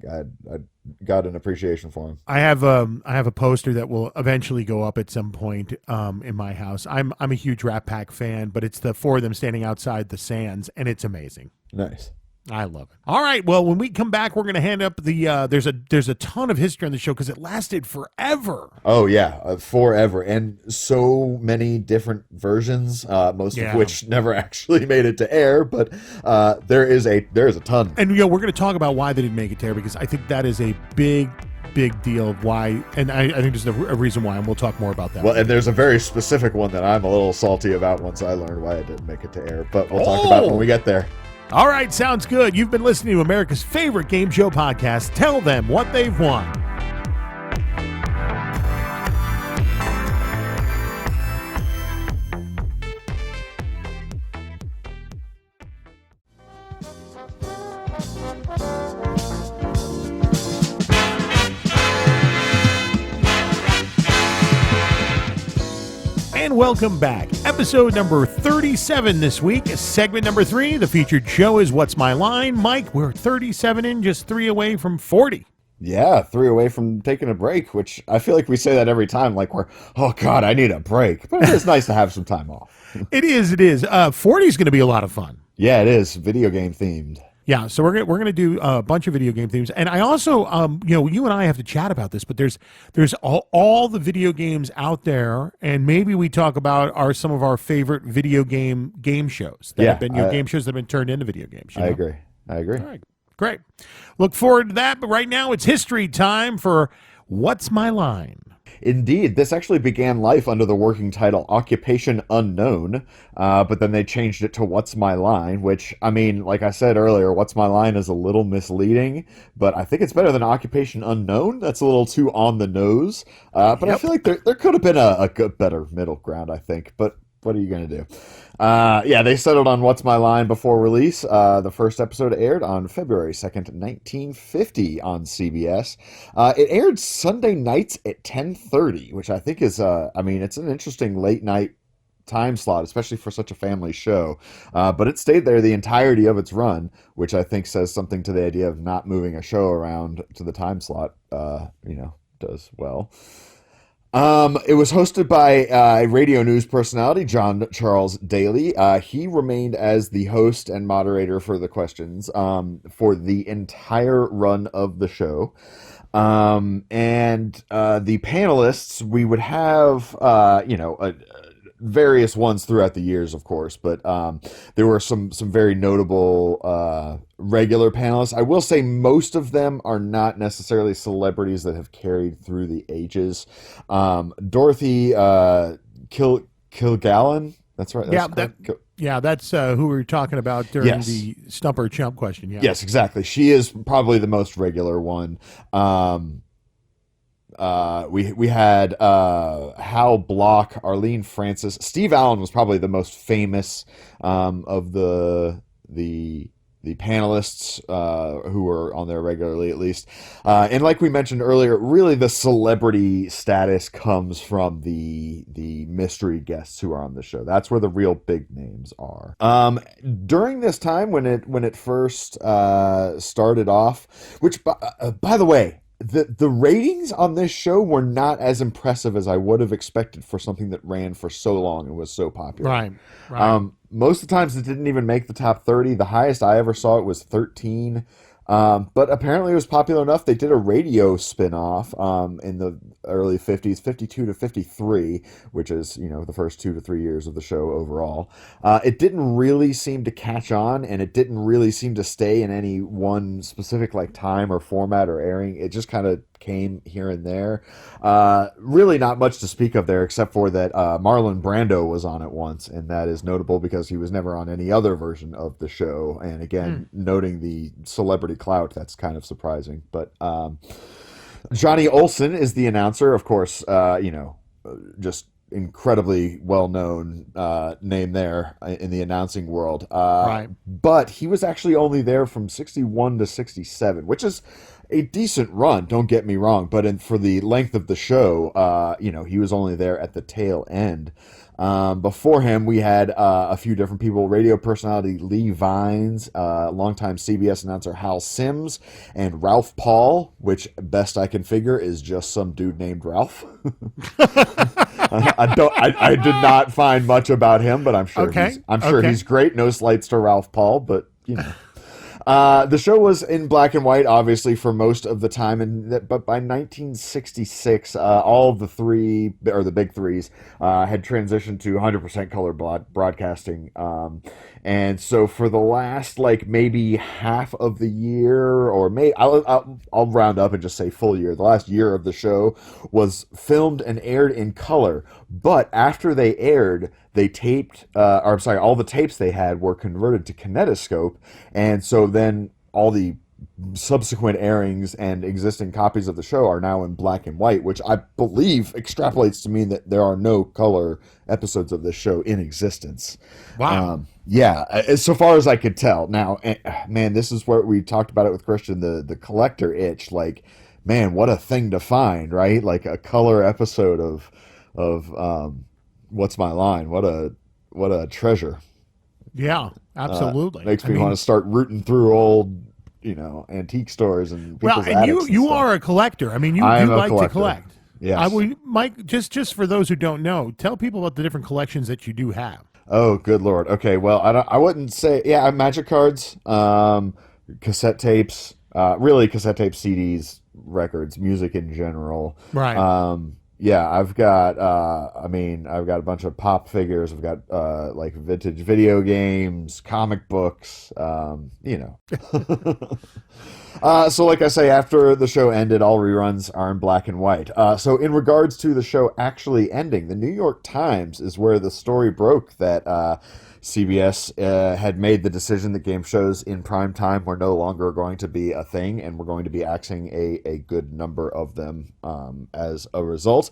got an appreciation for him. I have a poster that will eventually go up at some point in my house. I'm a huge Rat Pack fan, but it's the four of them standing outside the Sands, and it's amazing. Nice. I love it. All right. Well, when we come back, we're going to hand up the. There's a ton of history on the show because it lasted forever. Oh yeah, forever, and so many different versions. Most of which never actually made it to air, but there is a ton. And we're going to talk about why they didn't make it to air, because I think that is a big deal of why, and I think there's a reason why, and we'll talk more about that. Well, and there's a very specific one that I'm a little salty about once I learned why it didn't make it to air, but we'll talk about it when we get there. All right, sounds good. You've been listening to America's favorite game show podcast, Tell Them What They've Won. And welcome back. Episode number 37 this week. Segment number 3. The featured show is What's My Line? Mike, we're 37 in, just 3 away from 40. Yeah, 3 away from taking a break, which I feel like we say that every time, like oh God, I need a break. But it is nice to have some time off. It is. 40 is going to be a lot of fun. Yeah, it is. Video game themed. Yeah, so we're gonna do a bunch of video game themes, and I also, you and I have to chat about this, but there's all the video games out there, and maybe we talk about some of our favorite video game shows that have been game shows that have been turned into video games. I agree. All right, great. Look forward to that. But right now it's history time for What's My Line? Indeed, this actually began life under the working title Occupation Unknown, but then they changed it to What's My Line, which, I mean, like I said earlier, What's My Line is a little misleading, but I think it's better than Occupation Unknown. That's a little too on the nose, but yep. I feel like there could have been a good, better middle ground, I think, but what are you going to do? They settled on What's My Line before release. The first episode aired on February 2nd, 1950 on CBS. It aired Sunday nights at 10:30, which I think is, it's an interesting late night time slot, especially for such a family show. But it stayed there the entirety of its run, which I think says something to the idea of not moving a show around to the time slot, does well. It was hosted by radio news personality John Charles Daly. He remained as the host and moderator for the questions for the entire run of the show. And the panelists, we would have, various ones throughout the years, of course, but there were some very notable regular panelists. I will say most of them are not necessarily celebrities that have carried through the ages. Dorothy Kilgallen, that's right. That's who we were talking about during the Stumper Chump question. Yeah. Yes, exactly. She is probably the most regular one. We had Hal Block, Arlene Francis, Steve Allen was probably the most famous of the panelists who were on there regularly, at least. And like we mentioned earlier, really the celebrity status comes from the mystery guests who are on the show. That's where the real big names are. During this time when it first started off, which by the way, the ratings on this show were not as impressive as I would have expected for something that ran for so long and was so popular. Right. Most of the times it didn't even make the top 30. The highest I ever saw it was 13. But apparently it was popular enough. They did a radio spin-off in the early 50s, 52 to 53, which is, the first 2 to 3 years of the show overall. It didn't really seem to catch on, and it didn't really seem to stay in any one specific time or format or airing. It just kind of came here and there. Really not much to speak of there, except for that Marlon Brando was on it once, and that is notable because he was never on any other version of the show. And again, noting the celebrity clout, that's kind of surprising. But Johnny Olson is the announcer, of course. Just incredibly well-known name there in the announcing world. Right. But he was actually only there from 61 to 67, which is a decent run, don't get me wrong, but for the length of the show, he was only there at the tail end. Before him, we had a few different people. Radio personality Lee Vines, longtime CBS announcer Hal Sims, and Ralph Paul, which, best I can figure, is just some dude named Ralph. I did not find much about him, but I'm sure he's great. No slights to Ralph Paul, but the show was in black and white, obviously, for most of the time, but by 1966, all of the big threes, had transitioned to 100% color broadcasting. And so for the last, maybe half of the year, or I'll round up and just say full year, the last year of the show was filmed and aired in color. But after they aired, they taped, all the tapes they had were converted to kinetoscope, and so then all the subsequent airings and existing copies of the show are now in black and white, which I believe extrapolates to mean that there are no color episodes of this show in existence. Wow. So far as I could tell. Now, man, this is where we talked about it with Christian, the collector itch. Man, what a thing to find, right? A color episode of What's My Line? What a treasure. Yeah, absolutely. Makes me want to start rooting through old, antique stores and people's attics and you stuff. are a collector. I mean, you like to collect. Yes. Mike, just for those who don't know, tell people about the different collections that you do have. Oh, good Lord. Okay, well, I wouldn't say, I have magic cards, cassette tapes, really cassette tapes, CDs, records, music in general. Right. I've got a bunch of pop figures. I've got vintage video games, comic books, So like I say, after the show ended, all reruns are in black and white. So in regards to the show actually ending, the New York Times is where the story broke that CBS had made the decision that game shows in prime time were no longer going to be a thing, and we're going to be axing a good number of them as a result,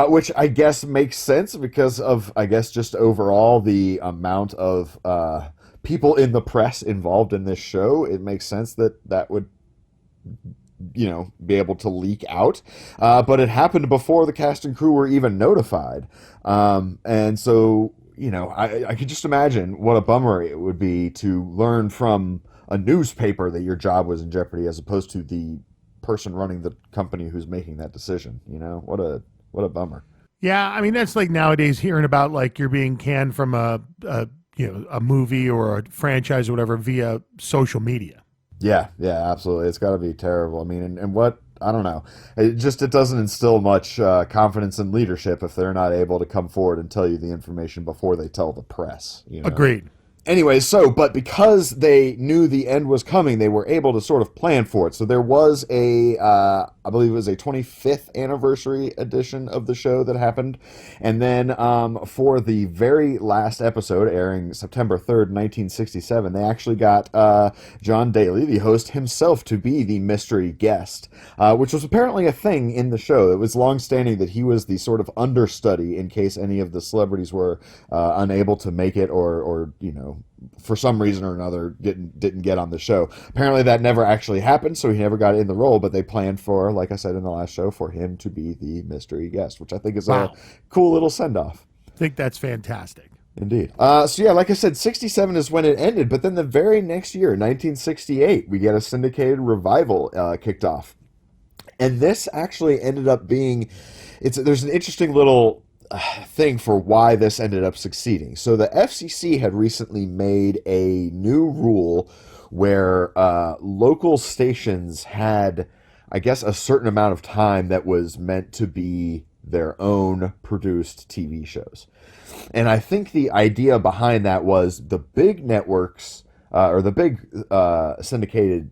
which I guess makes sense because of, just overall the amount of people in the press involved in this show. It makes sense that would be able to leak out, but it happened before the cast and crew were even notified, and so I could just imagine what a bummer it would be to learn from a newspaper that your job was in jeopardy, as opposed to the person running the company who's making that decision. What a bummer. Yeah, I mean, that's like nowadays hearing about you're being canned from a movie or a franchise or whatever via social media. Yeah, absolutely. It's got to be terrible. I mean, and what, I don't know. It doesn't instill much confidence in leadership if they're not able to come forward and tell you the information before they tell the press. Agreed. Anyway, but because they knew the end was coming, they were able to sort of plan for it. So there was I believe it was a 25th anniversary edition of the show that happened. And then for the very last episode, airing September 3rd, 1967, they actually got John Daly, the host himself, to be the mystery guest, which was apparently a thing in the show. It was long-standing that he was the sort of understudy in case any of the celebrities were unable to make it or for some reason or another didn't get on the show. Apparently that never actually happened, so he never got in the role, but they planned for, like I said in the last show, for him to be the mystery guest, which I think is a cool little send-off. I think that's fantastic. Indeed. So yeah, like I said, 67 is when it ended, but then the very next year, 1968, we get a syndicated revival kicked off. And this actually ended up being, there's an interesting little thing for why this ended up succeeding. So the FCC had recently made a new rule where local stations had, I guess, a certain amount of time that was meant to be their own produced TV shows. And I think the idea behind that was the big networks or the big syndicated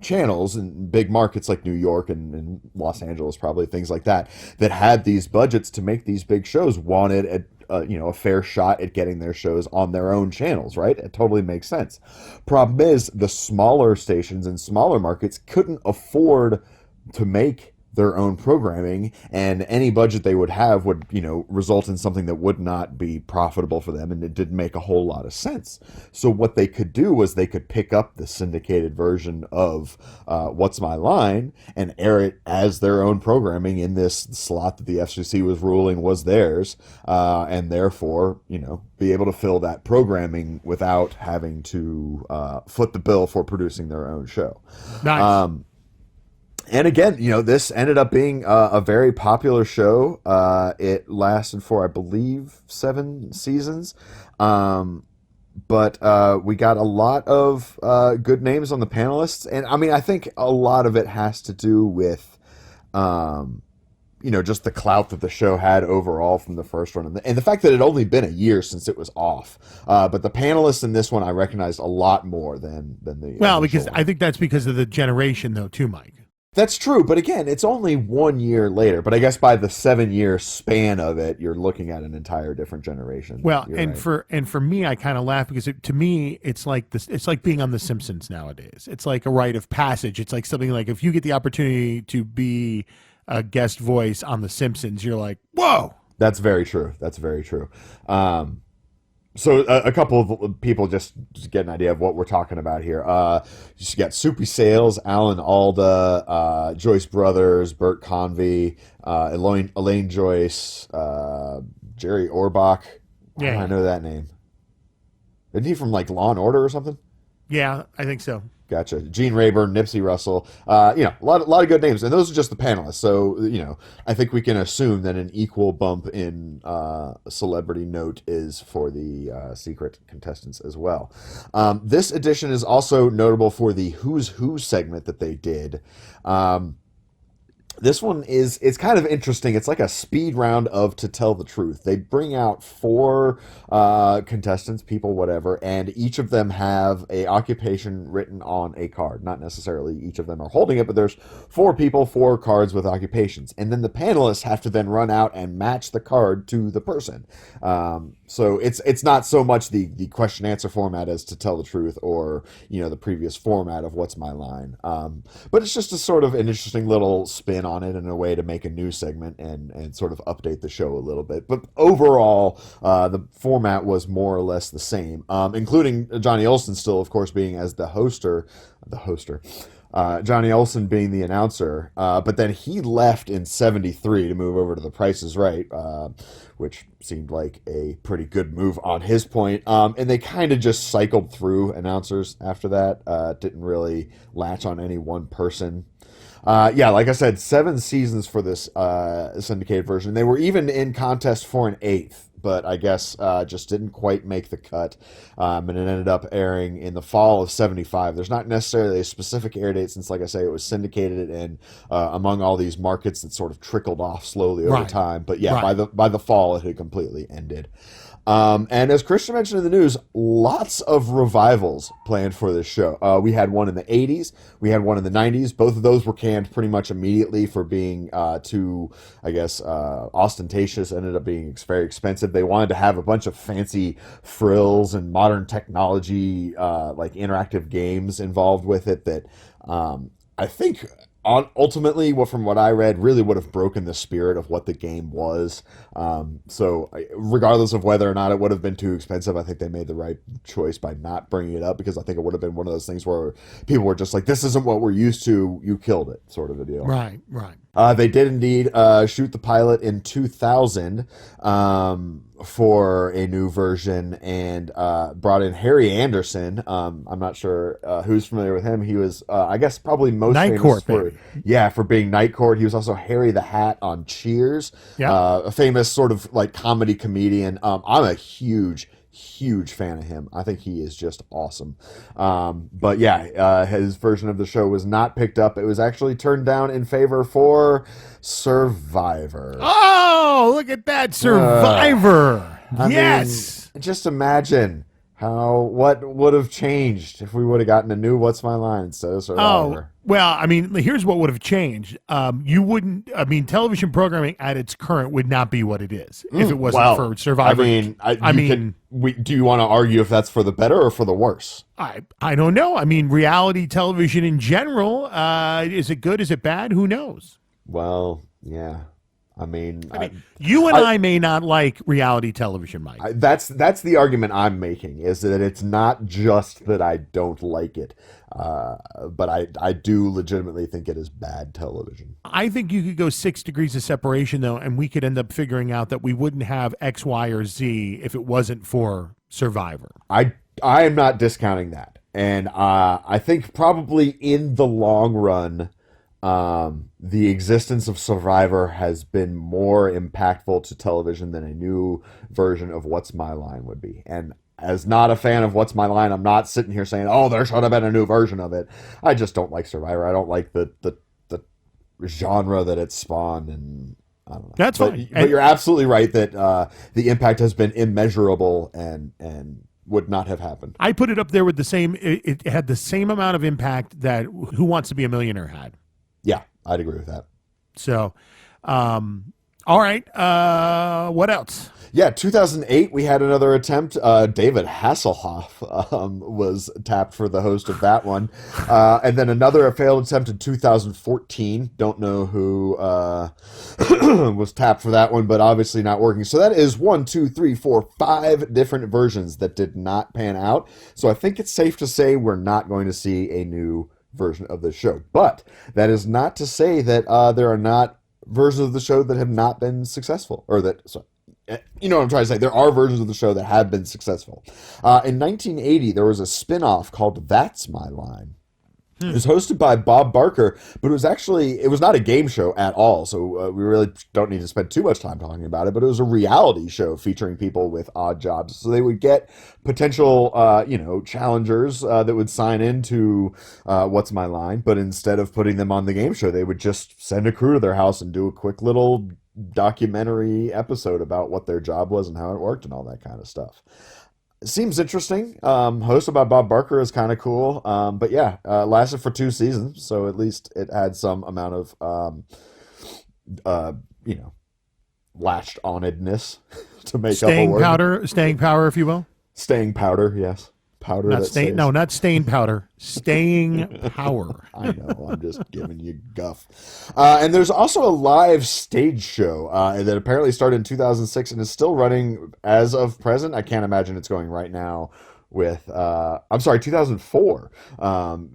channels in big markets like New York and Los Angeles, probably things like that had these budgets to make these big shows, wanted a fair shot at getting their shows on their own channels, right? It totally makes sense. Problem is, the smaller stations and smaller markets couldn't afford to make their own programming, and any budget they would have would, result in something that would not be profitable for them, and it didn't make a whole lot of sense. So what they could do was they could pick up the syndicated version of What's My Line and air it as their own programming in this slot that the FCC was ruling was theirs, and therefore, be able to fill that programming without having to foot the bill for producing their own show. Nice. And again, this ended up being a very popular show. It lasted for, I believe, 7 seasons. But we got a lot of good names on the panelists. And, I think a lot of it has to do with, just the clout that the show had overall from the first one. And the fact that it had only been a year since it was off. But the panelists in this one I recognized a lot more than the Well, because one. I think that's because of the generation, though, too, Mike. That's true, but again, it's only 1 year later. But I guess by the 7-year span of it, you're looking at an entire different generation. Well, You're and right. for me, I kind of laugh because to me, it's like this. It's like being on The Simpsons nowadays. It's like a rite of passage. It's like something like if you get the opportunity to be a guest voice on The Simpsons, you're like, whoa. That's very true. That's very true. So a couple of people just get an idea of what we're talking about here. You got Soupy Sales, Alan Alda, Joyce Brothers, Bert Convey, Elaine Joyce, Jerry Orbach. Why do I know that name? Isn't he from like Law and Order or something? Yeah, I think so. Gotcha. Gene Rayburn, Nipsey Russell, a lot of good names, and those are just the panelists. So I think we can assume that an equal bump in celebrity note is for the secret contestants as well. This edition is also notable for the Who's Who segment that they did. This one it's kind of interesting. It's like a speed round of To Tell the Truth. They bring out 4 contestants, people, whatever, and each of them have a occupation written on a card. Not necessarily each of them are holding it, but there's 4 people, 4 cards with occupations. And then the panelists have to then run out and match the card to the person. So it's not so much the question answer format as To Tell the Truth or the previous format of What's My Line. But it's just a sort of an interesting little spin on it and a way to make a new segment and sort of update the show a little bit. But overall, the format was more or less the same, including Johnny Olson still, of course, being as the hoster. Johnny Olson being the announcer, but then he left in 73 to move over to The Price is Right, which seemed like a pretty good move on his point. And they kind of just cycled through announcers after that. Didn't really latch on any one person. Like I said, 7 seasons for this syndicated version. They were even in contest for an 8th, but I guess just didn't quite make the cut, and it ended up airing in the fall of 75. There's not necessarily a specific air date since, like I say, it was syndicated and among all these markets that sort of trickled off slowly over time. But by the fall, it had completely ended. And as Christian mentioned in the news, lots of revivals planned for this show. We had one in the 80s. We had one in the 90s. Both of those were canned pretty much immediately for being too, ostentatious. Ended up being very expensive. They wanted to have a bunch of fancy frills and modern technology, like interactive games involved with it that I think ultimately, from what I read, really would have broken the spirit of what the game was. So regardless of whether or not it would have been too expensive, I think they made the right choice by not bringing it up, because I think it would have been one of those things where people were just like, this isn't what we're used to, you killed it, sort of a deal. Right. They did indeed shoot the pilot in 2000 for a new version, and brought in Harry Anderson. I'm not sure who's familiar with him. He was, I guess, probably most Night famous Court, for, baby. for being Night Court. He was also Harry the Hat on Cheers, a famous sort of like comedy comedian. I'm a huge fan of him. I think he is just awesome. But yeah, his version of the show was not picked up. It was actually turned down in favor for Survivor. Oh, look at that, Survivor. Yes. I mean, just imagine what would have changed if we would have gotten a new What's My Line instead of Survivor. Oh, well, I mean, here's what would have changed. Television programming at its current would not be what it is if it wasn't for Survivor. Do you want to argue if that's for the better or for the worse? I don't know. I mean, reality television in general, is it good? Is it bad? Who knows? Well, yeah. I mean, you and I may not like reality television, Mike. That's the argument I'm making, is that it's not just that I don't like it, but I do legitimately think it is bad television. I think you could go 6 degrees of separation, though, and we could end up figuring out that we wouldn't have X, Y, or Z if it wasn't for Survivor. I am not discounting that, and I think probably in the long run, the existence of Survivor has been more impactful to television than a new version of What's My Line would be. And as not a fan of What's My Line, I'm not sitting here saying, oh, there should have been a new version of it. I just don't like Survivor. I don't like the genre that it spawned, and I don't know. That's fine. But you're absolutely right that the impact has been immeasurable and would not have happened. I put it up there with the same. It had the same amount of impact that Who Wants to Be a Millionaire had. Yeah, I'd agree with that. So, all right. What else? Yeah, 2008, we had another attempt. David Hasselhoff was tapped for the host of that one. And then another failed attempt in 2014. Don't know who was tapped for that one, but obviously not working. So that is 5 different versions that did not pan out. So I think it's safe to say we're not going to see a new version of the show. But that is not to say that there are not versions of the show that have not been successful, or that, sorry, you know what I'm trying to say. There are versions of the show that have been successful. In 1980, there was a spin-off called That's My Line. It was hosted by Bob Barker, but it was not a game show at all, so we really don't need to spend too much time talking about it, but it was a reality show featuring people with odd jobs. So they would get potential, challengers that would sign into What's My Line, but instead of putting them on the game show, they would just send a crew to their house and do a quick little documentary episode about what their job was and how it worked and all that kind of stuff. Seems interesting. Hosted by Bob Barker is kind of cool. But yeah, lasted for 2 seasons, so at least it had some amount of, latched onedness to make up a word. Staying power, if you will. Staying powder, yes. Powder. Not stain powder. Staying power. I know. I'm just giving you guff. And there's also a live stage show that apparently started in 2006 and is still running as of present. I can't imagine it's going right now. 2004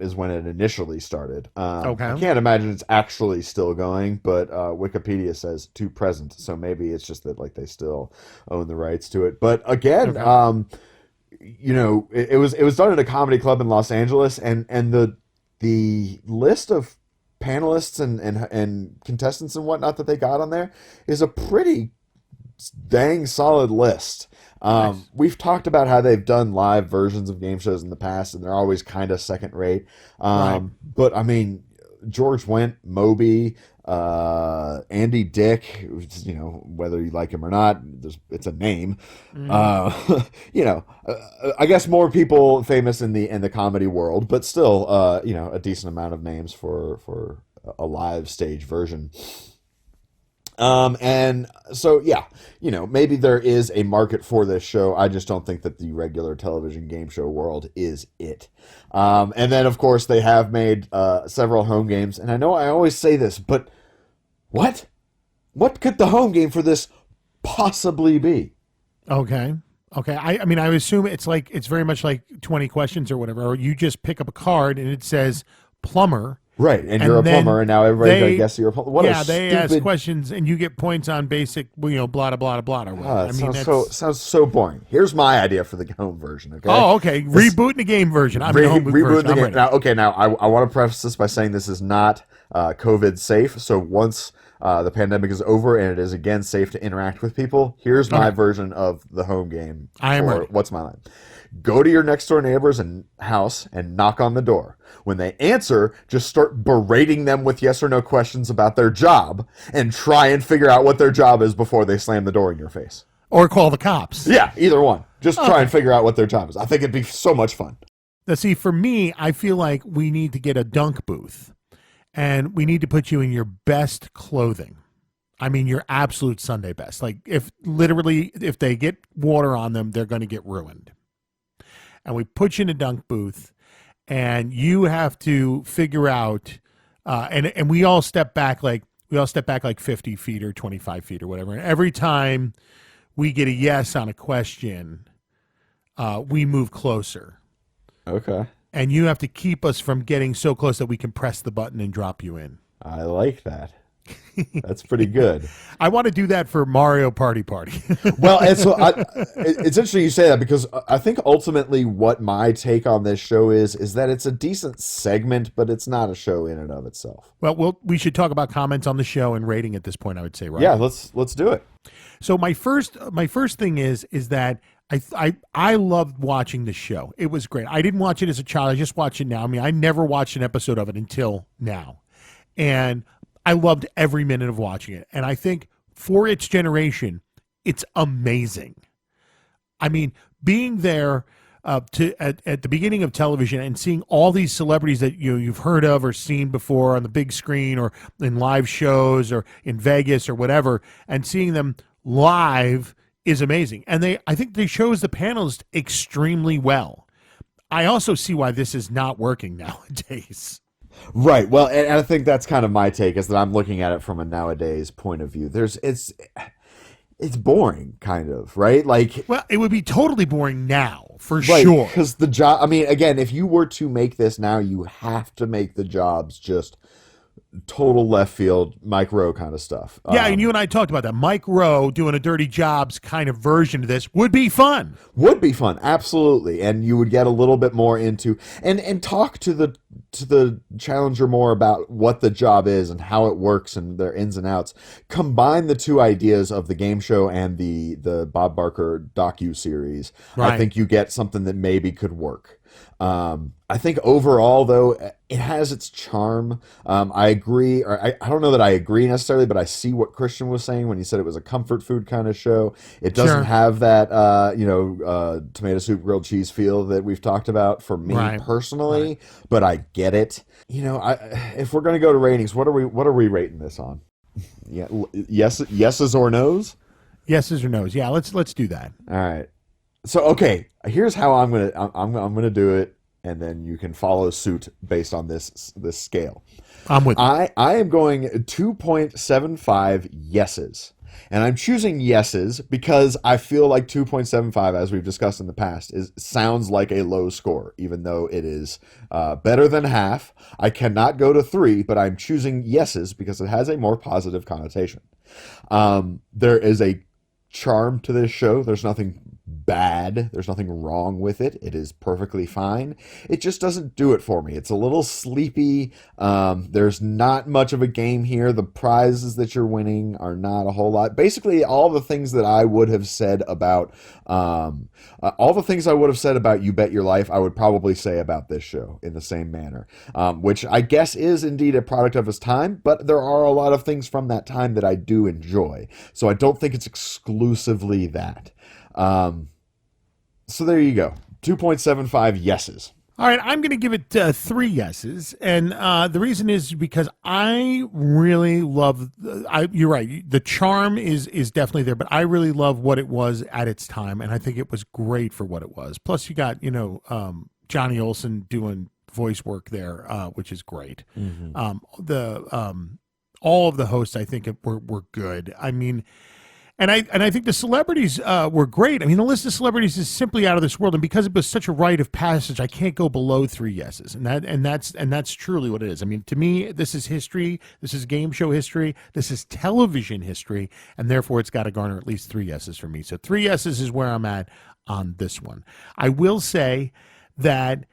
is when it initially started. Okay. I can't imagine it's actually still going, but Wikipedia says to present, so maybe it's just that like they still own the rights to it. But again, okay. It was done at a comedy club in Los Angeles, and the list of panelists and contestants and whatnot that they got on there is a pretty dang solid list. Nice. We've talked about how they've done live versions of game shows in the past, and they're always kind of second rate. Right. But I mean, George Wendt, Moby, Andy Dick, whether you like him or not, it's a name. I guess more people famous in the comedy world, but still, a decent amount of names for a live stage version. And so, yeah, maybe there is a market for this show. I just don't think that the regular television game show world is it. And then, of course, they have made several home games. And I know I always say this, but what? What could the home game for this possibly be? Okay. I mean, I would assume it's very much like 20 questions or whatever, or you just pick up a card and it says plumber. Right, and you're a plumber, and now everybody's going to guess you're a plumber. They ask questions, and you get points on basic, blah, blah, blah, blah, or whatever. Sounds so boring. Here's my idea for the home version, okay? Oh, okay. Rebooting the game version. I'm the home version. The game. Now, I want to preface this by saying this is not COVID safe, so once the pandemic is over and it is again safe to interact with people, here's my version of the home game. I am ready. What's My Line? Go to your next door neighbor's house and knock on the door. When they answer, just start berating them with yes or no questions about their job and try and figure out what their job is before they slam the door in your face. Or call the cops. Yeah, either one. Just try and figure out what their job is. I think it'd be so much fun. Now, see, for me, I feel like we need to get a dunk booth, and we need to put you in your best clothing. I mean, your absolute Sunday best. Like, if they get water on them, they're going to get ruined. And we put you in a dunk booth, and you have to figure out, and we all step back like 50 feet or 25 feet or whatever. And every time we get a yes on a question, we move closer. Okay. And you have to keep us from getting so close that we can press the button and drop you in. I like that. That's pretty good. I want to do that for Mario Party. Well, and so it's interesting you say that, because I think ultimately what my take on this show is that it's a decent segment, but it's not a show in and of itself. Well, we should talk about comments on the show and rating at this point, I would say, right? Yeah, let's do it. So my first thing is that I loved watching the show. It was great. I didn't watch it as a child. I just watch it now. I mean, I never watched an episode of it until now. And I loved every minute of watching it. And I think for its generation, it's amazing. I mean, being there at the beginning of television and seeing all these celebrities that you've heard of or seen before on the big screen or in live shows or in Vegas or whatever, and seeing them live is amazing. And I think they chose the panelists extremely well. I also see why this is not working nowadays. Right. Well, and I think that's kind of my take, is that I'm looking at it from a nowadays point of view. It's boring, kind of, right? Like, well, it would be totally boring now, for right, sure. Because the job, I mean, again, if you were to make this now, you have to make the jobs just total left field, Mike Rowe kind of stuff. Yeah, and you and I talked about that. Mike Rowe doing a Dirty Jobs kind of version of this would be fun. Would be fun, absolutely. And you would get a little bit more into and talk to the challenger more about what the job is and how it works and their ins and outs. Combine the two ideas of the game show and the Bob Barker docu-series. Right. I think you get something that maybe could work. I think overall, though, it has its charm. I agree, or I don't know that I agree necessarily, but I see what Christian was saying when he said it was a comfort food kind of show. It doesn't have that, tomato soup, grilled cheese feel that we've talked about for me personally, but I get it. If we're going to go to ratings, what are we rating this on? Yeah, yeses or nos? Yeses or nos? Yeah, let's do that. All right. So okay, here's how I'm gonna do it, and then you can follow suit based on this scale. I'm with you. I am going 2.75 yeses, and I'm choosing yeses because I feel like 2.75, as we've discussed in the past, sounds like a low score, even though it is better than half. I cannot go to 3, but I'm choosing yeses because it has a more positive connotation. There is a charm to this show. There's nothing bad. There's nothing wrong with it. It is perfectly fine. It just doesn't do it for me. It's a little sleepy. There's not much of a game here. The prizes that you're winning are not a whole lot. Basically, all the things that I would have said about You Bet Your Life, I would probably say about this show in the same manner, which I guess is indeed a product of its time, but there are a lot of things from that time that I do enjoy. So I don't think it's exclusively that. So there you go. 2.75 yeses. All right, I'm going to give it 3 yeses, and the reason is because I really love. You're right. The charm is definitely there, but I really love what it was at its time, and I think it was great for what it was. Plus, you got Johnny Olson doing voice work there, which is great. Mm-hmm. All of the hosts, I think, were good. I mean. And I think the celebrities were great. I mean, the list of celebrities is simply out of this world, and because it was such a rite of passage, I can't go below 3 yeses, and that's truly what it is. I mean, to me, this is history. This is game show history. This is television history, and therefore, it's got to garner at least 3 yeses for me. So 3 yeses is where I'm at on this one. I will say that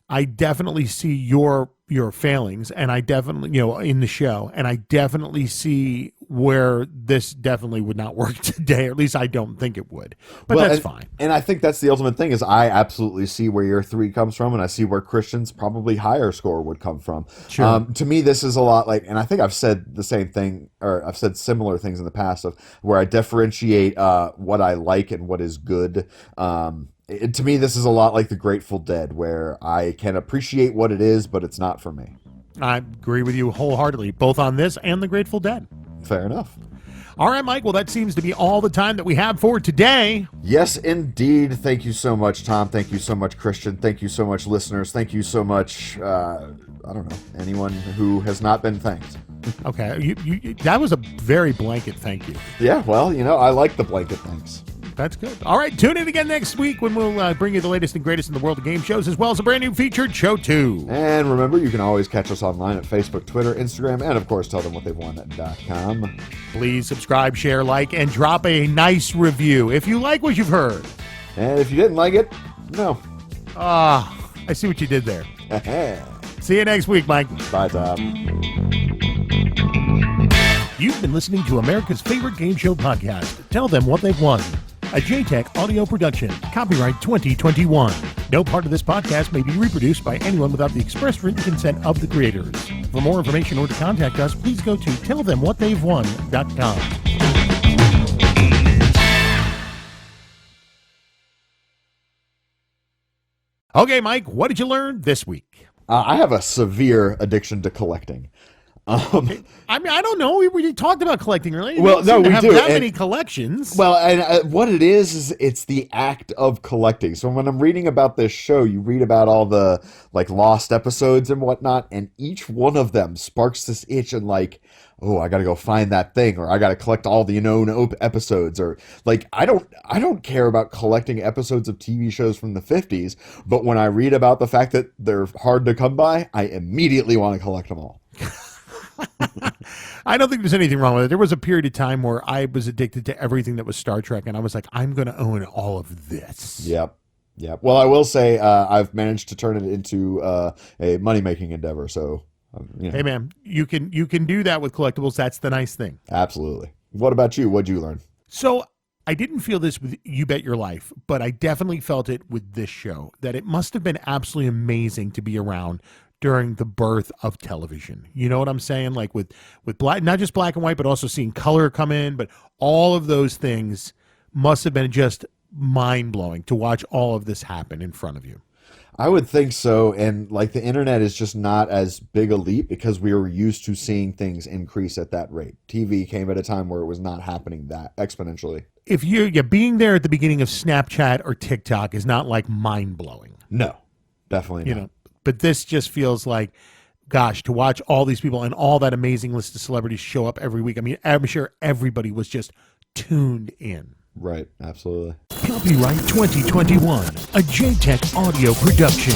I definitely see your failings, and I definitely, in the show, and I definitely see where this definitely would not work today, or at least I don't think it would. But that's fine. And I think that's the ultimate thing is I absolutely see where your 3 comes from, and I see where Christian's probably higher score would come from. Sure. To me, this is a lot like, and I think I've said the same thing, or I've said similar things in the past of where I differentiate what I like and what is good. To me, this is a lot like the Grateful Dead, where I can appreciate what it is, but it's not for me. I agree with you wholeheartedly, both on this and the Grateful Dead. Fair enough. All right, Mike. Well, that seems to be all the time that we have for today. Yes, indeed. Thank you so much, Tom. Thank you so much, Christian. Thank you so much, listeners. Thank you so much, I don't know, anyone who has not been thanked. Okay. That was a very blanket thank you. Yeah, well, I like the blanket thanks. That's good. All right, tune in again next week when we'll bring you the latest and greatest in the world of game shows, as well as a brand new featured show, too. And remember, you can always catch us online at Facebook, Twitter, Instagram, and, of course, tellthemwhatthey've.com. Please subscribe, share, like, and drop a nice review if you like what you've heard. And if you didn't like it, no. I see what you did there. See you next week, Mike. Bye, Tom. You've been listening to America's favorite game show podcast, Tell Them What They've Won. A JTech audio production. Copyright 2021. No part of this podcast may be reproduced by anyone without the express written consent of the creators. For more information or to contact us, please go to tellthemwhatthey'vewon.com. Okay, Mike, what did you learn this week? I have a severe addiction to collecting. I mean, I don't know. We talked about collecting earlier. Well, no, we have do. That many collections. Well, and what it is it's the act of collecting. So when I'm reading about this show, you read about all the lost episodes and whatnot, and each one of them sparks this itch and oh, I got to go find that thing, or I got to collect all the known episodes, or I don't care about collecting episodes of TV shows from the 50s, but when I read about the fact that they're hard to come by, I immediately want to collect them all. I don't think there's anything wrong with it. There was a period of time where I was addicted to everything that was Star Trek, and I was like, I'm going to own all of this. Yep. Well, I will say I've managed to turn it into a money-making endeavor, so... Hey, man, you can do that with collectibles. That's the nice thing. Absolutely. What about you? What'd you learn? So I didn't feel this with You Bet Your Life, but I definitely felt it with this show, that it must have been absolutely amazing to be around during the birth of television. You know what I'm saying? With black, not just black and white, but also seeing color come in, but all of those things must have been just mind-blowing to watch all of this happen in front of you. I would think so, and the internet is just not as big a leap because we were used to seeing things increase at that rate. TV came at a time where it was not happening that exponentially. If you're being there at the beginning of Snapchat or TikTok is not mind-blowing. No, definitely not. But this just feels like, gosh, to watch all these people and all that amazing list of celebrities show up every week. I mean, I'm sure everybody was just tuned in. Right, absolutely. Copyright 2021, a JTech audio production.